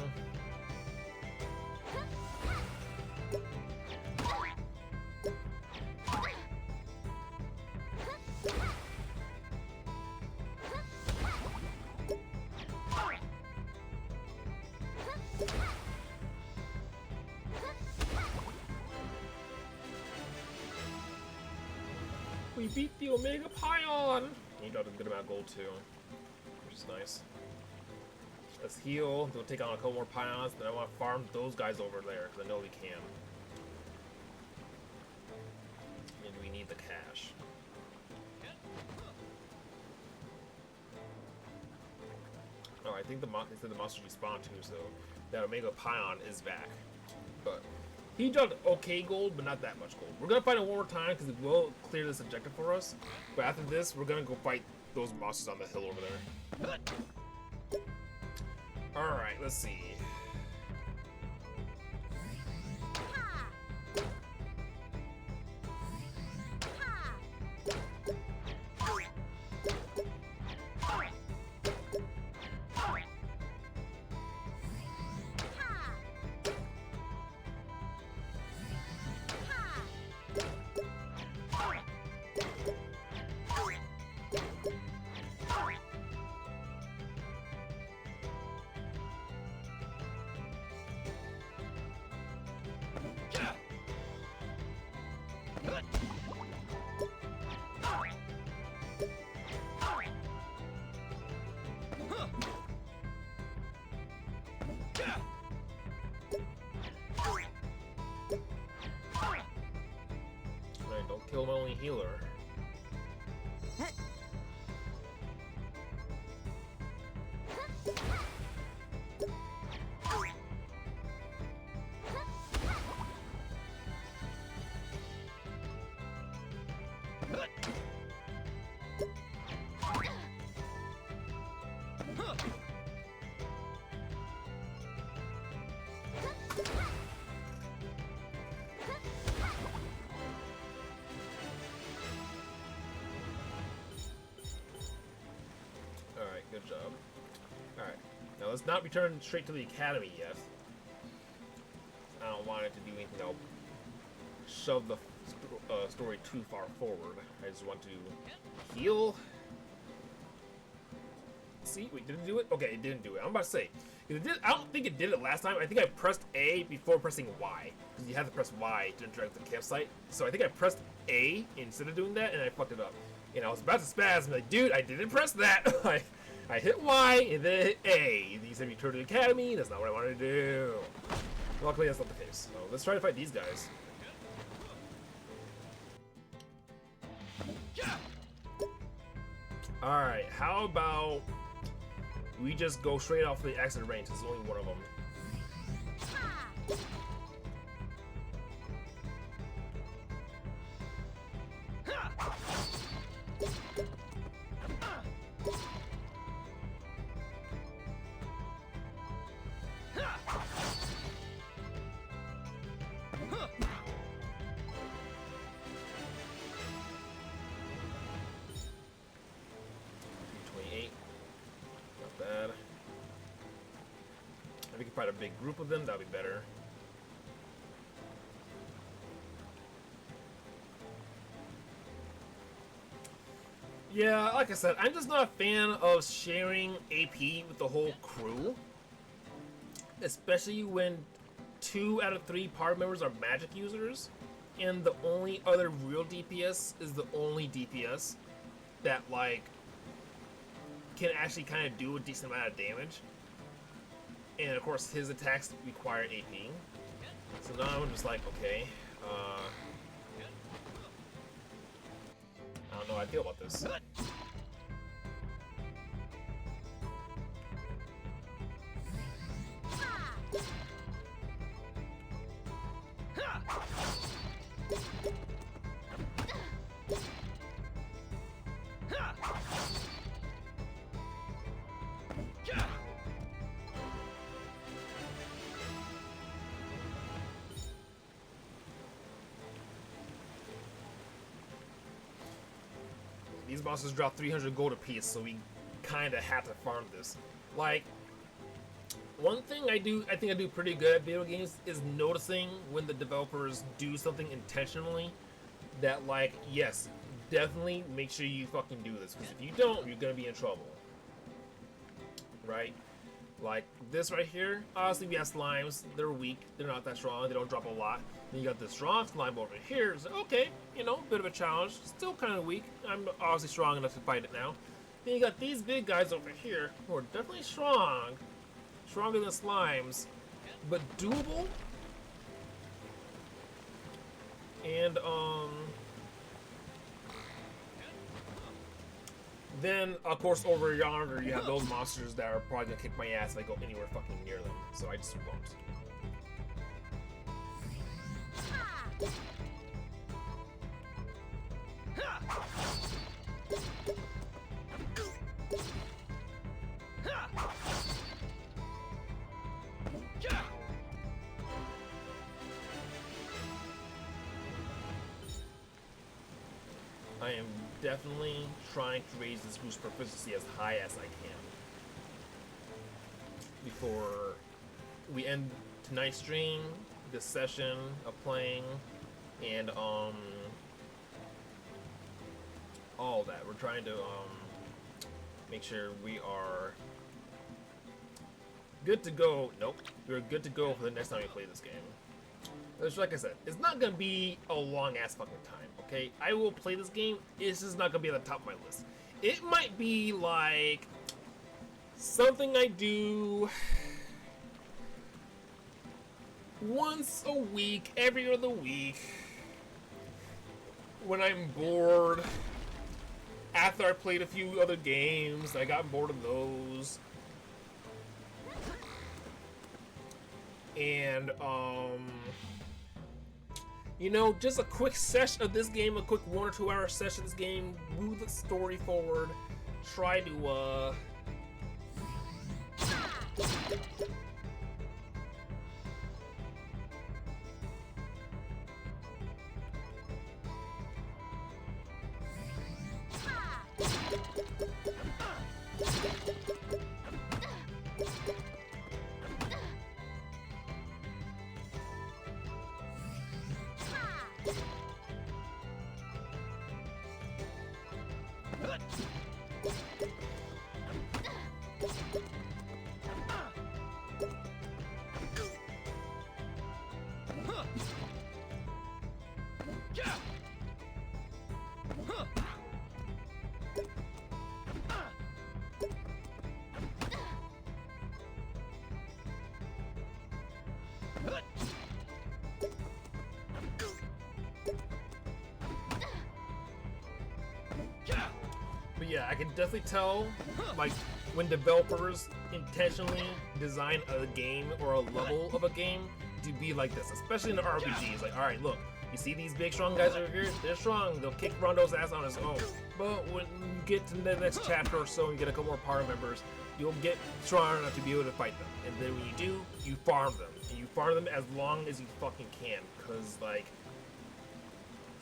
We beat the Omega Pion! You got a good amount of gold too, which is nice. Let's heal, we'll take on a couple more Pions, then I want to farm those guys over there, because I know we can. And we need the cash. Oh, I think they said the monsters respawn too, so that Omega Pion is back. But he dropped okay gold, but not that much gold. We're gonna fight it one more time because it will clear this objective for us. But after this, we're gonna go fight those monsters on the hill over there. Alright, let's see. Alright, don't kill my only healer. Alright, good job. Alright, now let's not return straight to the academy yet. I don't want it to do anything that'll shove the story too far forward. I just want to heal. See, wait, did it do it? Okay, it didn't do it. I'm about to say, I don't think it did it last time. I think I pressed A before pressing Y, because you have to press Y to interact with the campsite. So I think I pressed A instead of doing that, and I fucked it up. And I was about to spaz, and like, dude, I didn't press that. I hit Y and then hit A. You said return to the academy. That's not what I wanted to do. Luckily, that's not the case. So let's try to fight these guys. Alright, how about we just go straight off the accident range? There's only one of them. If we can find a big group of them, that'd be better. Yeah, like I said, I'm just not a fan of sharing AP with the whole crew. Especially when 2 out of 3 party members are magic users. And the only other real DPS is the only DPS that, like, can actually kind of do a decent amount of damage. And of course his attacks require AP. So now I'm just like, okay, I don't know how I feel about this. These monsters drop 300 gold apiece, so we kind of have to farm this. Like, one thing I think I do pretty good at video games is noticing when the developers do something intentionally that, like, yes, definitely make sure you fucking do this, because if you don't, you're gonna be in trouble. Right? Like this right here, obviously we have slimes, they're weak, they're not that strong, they don't drop a lot. Then you got this strong slime over here, so okay, you know, bit of a challenge, still kind of weak, I'm obviously strong enough to fight it now. Then you got these big guys over here, who are definitely strong, stronger than slimes, but doable. And, then, of course, over yonder, you have those monsters that are probably gonna kick my ass if I go anywhere fucking near them. So I just won't. I am definitely trying to raise this boost proficiency as high as I can before we end tonight's stream, this session of playing, and all that. We're trying to make sure we are good to go. Nope, we're good to go for the next time we play this game. Which, like I said, it's not gonna be a long ass fucking time. Okay, I will play this game. It's just not gonna be at the top of my list. It might be like something I do once a week, every other week. when I'm bored, after I played a few other games, I got bored of those. And, you know, just a quick session of this game, a quick 1 or 2 hour session of this game, move the story forward, try to, but yeah, I can definitely tell, like, when developers intentionally design a game or a level of a game to be like this, especially in the RPGs. Like, alright, look, you see these big strong guys over here? They're strong, they'll kick Rondo's ass on his own. But when you get to the next chapter or so and get a couple more power members, you'll get strong enough to be able to fight them. And then when you do, you farm them. And you farm them as long as you fucking can. Because, like,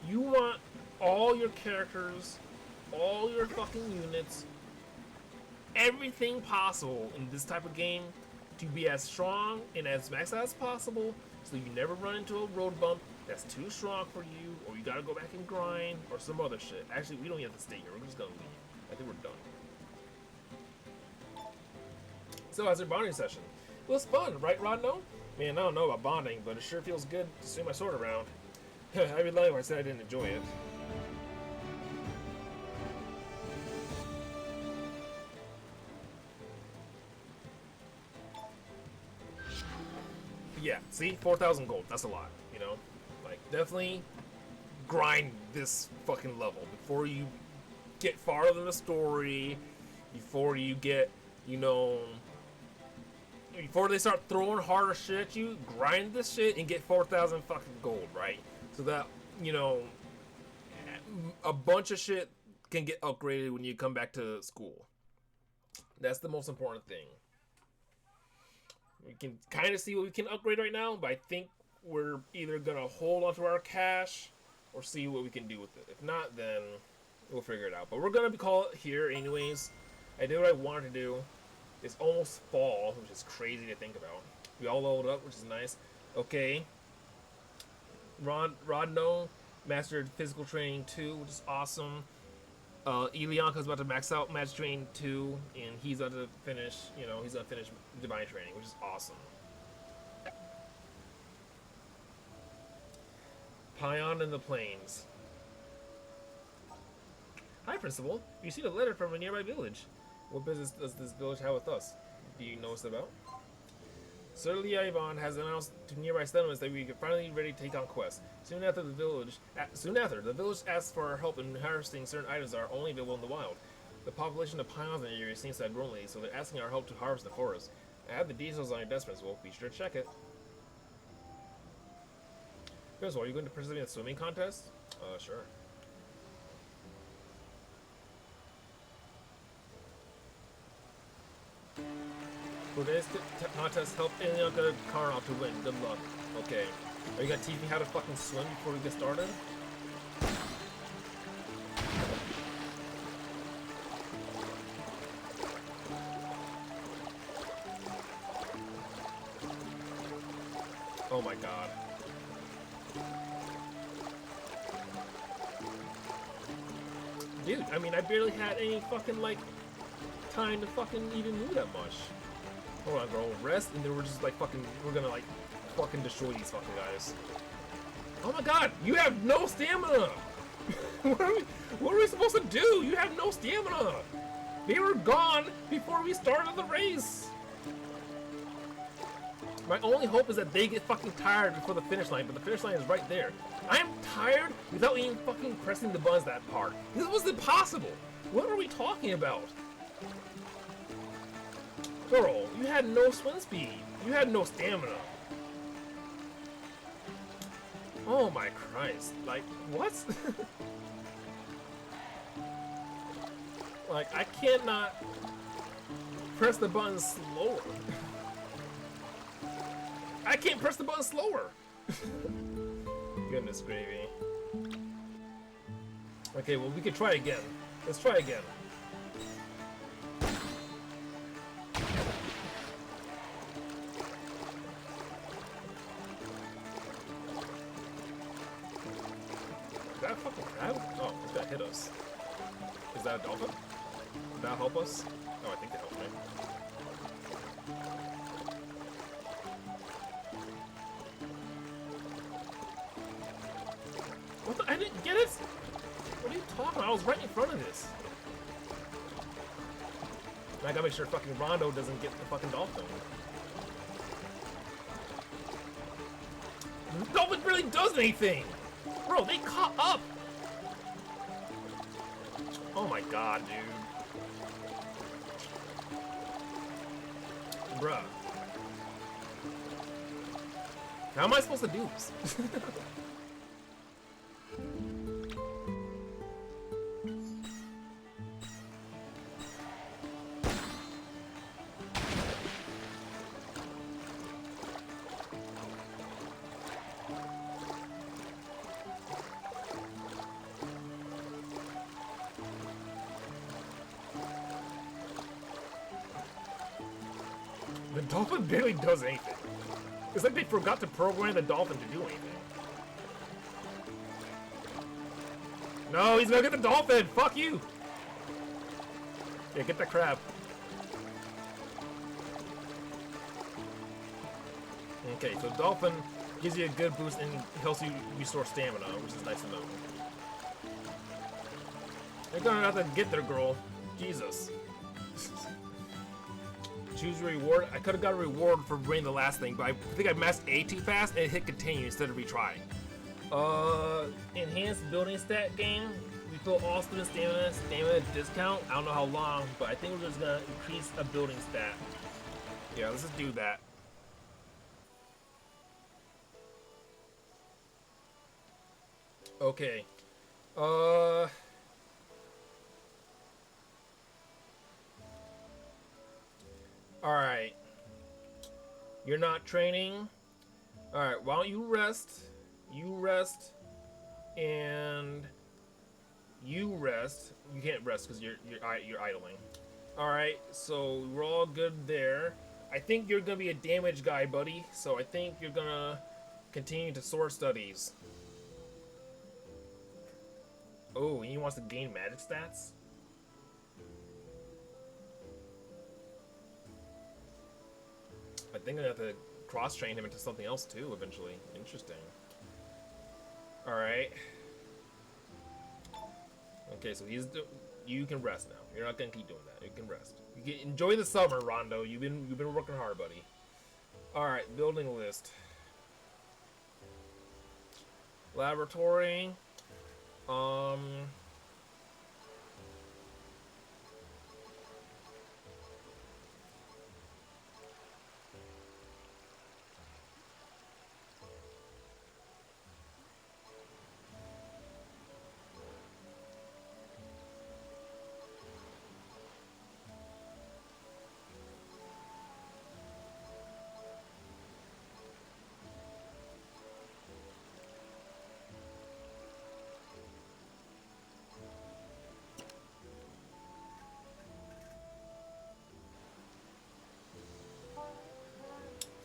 you want all your characters, all your fucking units, everything possible in this type of game to be as strong and as maxed out as possible, so you never run into a road bump that's too strong for you, or you gotta go back and grind, or some other shit. Actually, we don't even have to stay here. We're just gonna leave. I think we're done. So, how's your bonding session? It was fun, right, Rodno? Man, I don't know about bonding, but it sure feels good to swing my sword around. I'd be lying when I said I didn't enjoy it. Yeah, see? 4,000 gold. That's a lot, you know? Like, definitely grind this fucking level before you get farther in the story, before you get, you know, before they start throwing harder shit at you, grind this shit and get 4,000 fucking gold, right? So that, you know, a bunch of shit can get upgraded when you come back to school. That's the most important thing. We can kind of see what we can upgrade right now, but I think we're either going to hold onto our cash or see what we can do with it. If not, then we'll figure it out. But we're going to call it here anyways. I did what I wanted to do. It's almost fall, which is crazy to think about. We all leveled up, which is nice. Okay. Rodno mastered physical training 2, which is awesome. Ilyanka's about to max out match training 2, and he's about to finish, you know, he's about to finish divine training, which is awesome. Pion in the Plains. Hi, Principal. You received a letter from a nearby village. What business does this village have with us? Do you know what it's about? Sir Ivan has announced to nearby settlements that we are finally ready to take on quests. Soon after, the village asks for our help in harvesting certain items that are only available in the wild. The population of pions in the area seems to have grown lately, so they're asking our help to harvest the forest. I have the details on your desk, Principal. Be sure to check it. Principal, are you going to participate in the swimming contest? Sure. For today's contest, help Ilyanka Karnov to win. Good luck. Okay. Are you gonna teach me how to fucking swim before we get started? Oh my god. Dude, I mean, I barely had any fucking, like, time to fucking even move that much. Hold on, bro. Rest, and then we're just like fucking. We're gonna like fucking destroy these fucking guys. Oh my god, you have no stamina! What are we supposed to do? You have no stamina! They were gone before we started the race! My only hope is that they get fucking tired before the finish line, but the finish line is right there. I'm tired without even fucking pressing the buttons that hard. This was impossible. What are we talking about? Girl, you had no swim speed. You had no stamina. Oh my Christ. Like, what? Like, I can't not press the button slower. I can't press the button slower. Goodness gravy. Okay, well, we could try again. Let's try again. Is that a fucking crab? Oh, it's gonna hit us. Is that a dolphin? Did that help us? Oh, I think it helped me. What the? I didn't get it? What are you talking about? I was right in front of this. And I gotta make sure fucking Rondo doesn't get the fucking dolphin. The dolphin really does anything! Bro, they caught up! Oh my god, dude. Bruh. How am I supposed to do this? The dolphin barely does anything. It's like they forgot to program the dolphin to do anything. No, he's gonna get the dolphin! Fuck you! Yeah, get the crab. Okay, so dolphin gives you a good boost and helps you restore stamina, which is nice to know. You're gonna have to get there, girl. Jesus. Choose a reward. I could have got a reward for winning the last thing, but I think I messed A too fast and hit continue instead of retrying. Enhanced building stat game. We fill all student stamina discount. I don't know how long, but I think we're just gonna increase a building stat. Yeah, let's just do that. Okay. Alright. You're not training. Alright, why don't you rest? You rest. And you rest. You can't rest because you're idling. Alright, so we're all good there. I think you're gonna be a damage guy, buddy. So I think you're gonna continue to sword studies. Oh, he wants to gain magic stats? I think I have to cross-train him into something else too, eventually. Interesting. Alright. Okay, so you can rest now. You're not gonna keep doing that. You can rest. You can enjoy the summer, Rondo. You've been working hard, buddy. Alright, building list. Laboratory.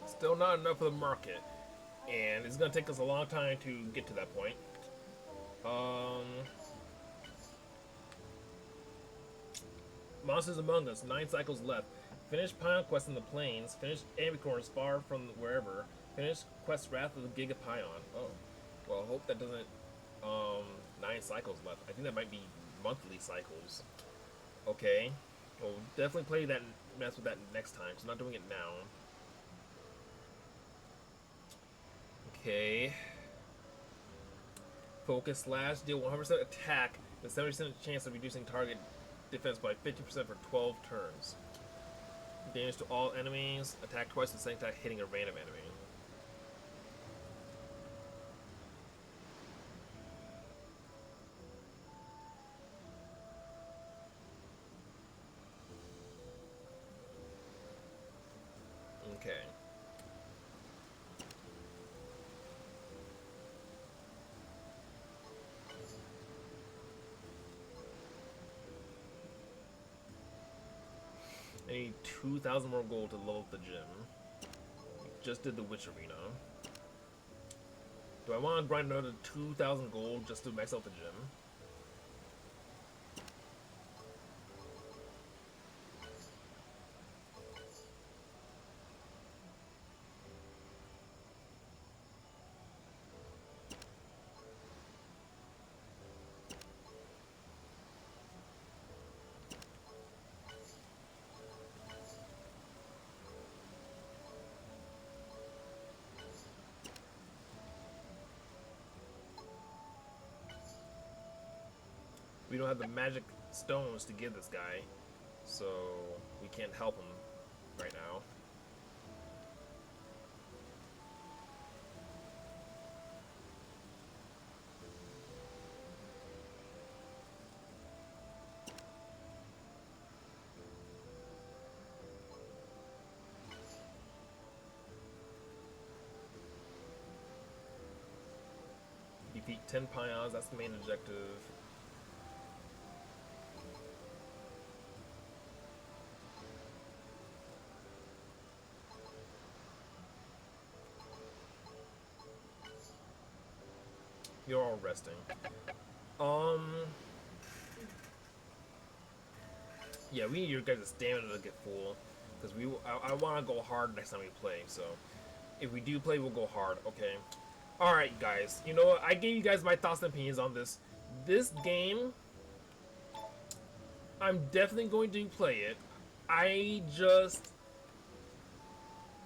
Still not enough for the market, and it's gonna take us a long time to get to that point. Monsters Among Us, 9 cycles left. Finish Pion Quest in the Plains. Finish Abicorns far from wherever. Finish Quest Wrath of the Giga Pion. Oh, well, I hope that doesn't. 9 cycles left. I think that might be monthly cycles. Okay, we'll definitely play that mess with that next time. So I'm not doing it now. Okay. Focus slash deal 100% attack with 70% chance of reducing target defense by 50% for 12 turns. Damage to all enemies. Attack twice at the same time, hitting a random enemy. Okay. I need 2,000 more gold to level up the gym. Just did the Witch Arena. Do I want to grind another 2,000 gold just to max out the gym? We don't have the magic stones to give this guy, so we can't help him right now. Defeat 10 pions, that's the main objective. You're all resting. Yeah, we need your guys' stamina to get full, because I want to go hard next time we play. So, if we do play, we'll go hard. Okay. All right, guys. You know what? I gave you guys my thoughts and opinions on this. This game, I'm definitely going to play it. I just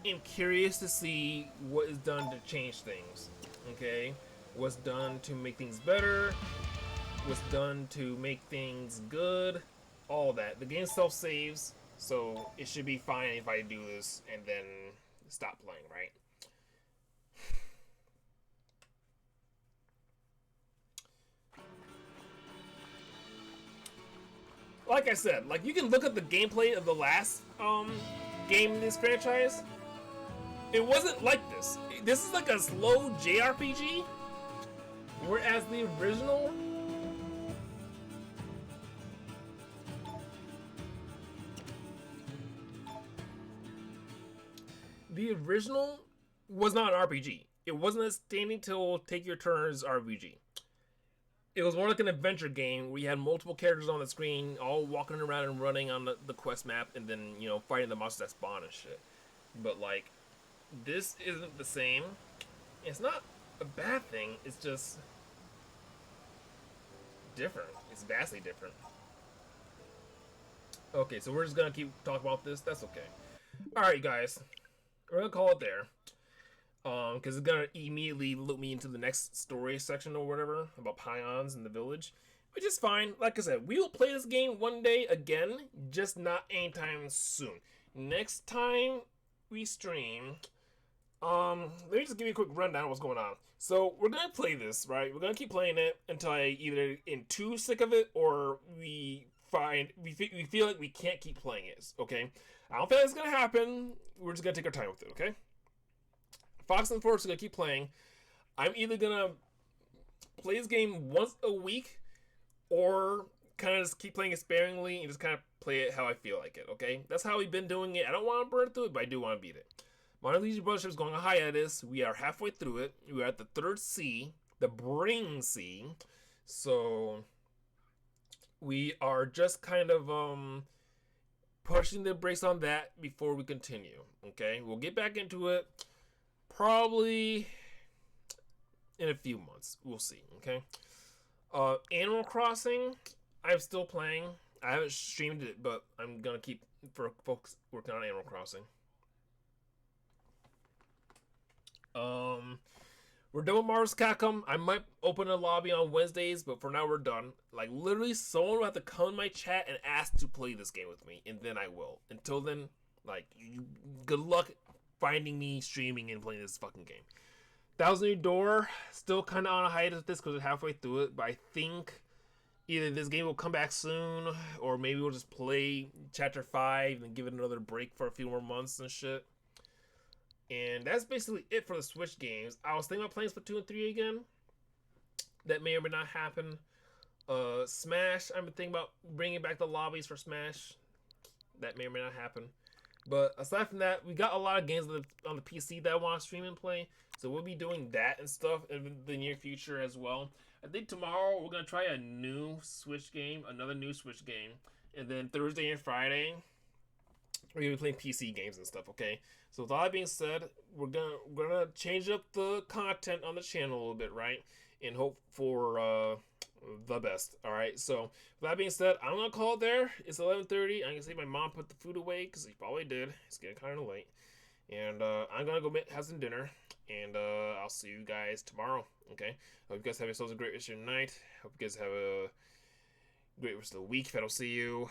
am curious to see what is done to change things. Okay. What's done to make things better, what's done to make things good, all that. The game self-saves, so it should be fine if I do this and then stop playing, right? Like I said, like you can look at the gameplay of the last game in this franchise. It wasn't like this. This is like a slow JRPG. Whereas the original was not an RPG. It wasn't a standing till take your turns RPG. It was more like an adventure game where you had multiple characters on the screen, all walking around and running on the quest map, and then, you know, fighting the monsters that spawn and shit. But like, this isn't the same. It's not a bad thing. It's just different. It's vastly different. Okay, so we're just gonna keep talking about this. That's okay. Alright, guys. We're gonna call it there. Because it's gonna immediately loop me into the next story section or whatever about Pions in the village. Which is fine. Like I said, we will play this game one day again, just not anytime soon. Next time we stream, let me just give you a quick rundown of what's going on. So we're gonna play this, right? We're gonna keep playing it until I either am too sick of it or we feel like we can't keep playing it. Okay, I don't think that's gonna happen. We're just gonna take our time with it. Okay. Fox and Force are gonna keep playing. I'm either gonna play this game once a week or kind of just keep playing it sparingly and just kind of play it how I feel like it. Okay, that's how we've been doing it. I don't want to burn through it, but I do want to beat it. Modern Legion Brothership is going on hiatus. We are halfway through it. We are at the third sea, the Bring Sea. So we are just kind of pushing the brakes on that before we continue. Okay, we'll get back into it probably in a few months. We'll see. Okay. Animal Crossing, I'm still playing. I haven't streamed it, but I'm gonna keep for folks working on Animal Crossing. we're done with Marvel's Capcom. I might open a lobby on Wednesdays, but for now we're done. Like literally, someone will have to come in my chat and ask to play this game with me, and then I will. Until then, like, good luck finding me streaming and playing this fucking game. Thousand Year Door, still kind of on a hiatus with this because we're halfway through it, but I think either this game will come back soon, or maybe we'll just play Chapter 5 and give it another break for a few more months and shit. And that's basically it for the Switch games. I was thinking about playing Splatoon 2 and 3 again. That may or may not happen. Smash, I've been thinking about bringing back the lobbies for Smash. That may or may not happen. But aside from that, we got a lot of games on the PC that I want to stream and play. So we'll be doing that and stuff in the near future as well. I think tomorrow we're going to try a new Switch game, another new Switch game. And then Thursday and Friday, we're going to be playing PC games and stuff, okay? So with all that being said, we're gonna change up the content on the channel a little bit, right? And hope for the best. All right. So with that being said, I'm gonna call it there. It's 11:30. I'm gonna say my mom put the food away because she probably did. It's getting kind of late, and I'm gonna go have some dinner. And I'll see you guys tomorrow. Okay. Hope you guys have yourselves a great rest of your night. Hope you guys have a great rest of the week if I don't see you.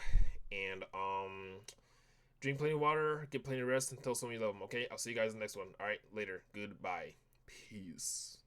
And drink plenty of water, get plenty of rest, and tell someone you love them, okay? I'll see you guys in the next one. All right, later. Goodbye. Peace.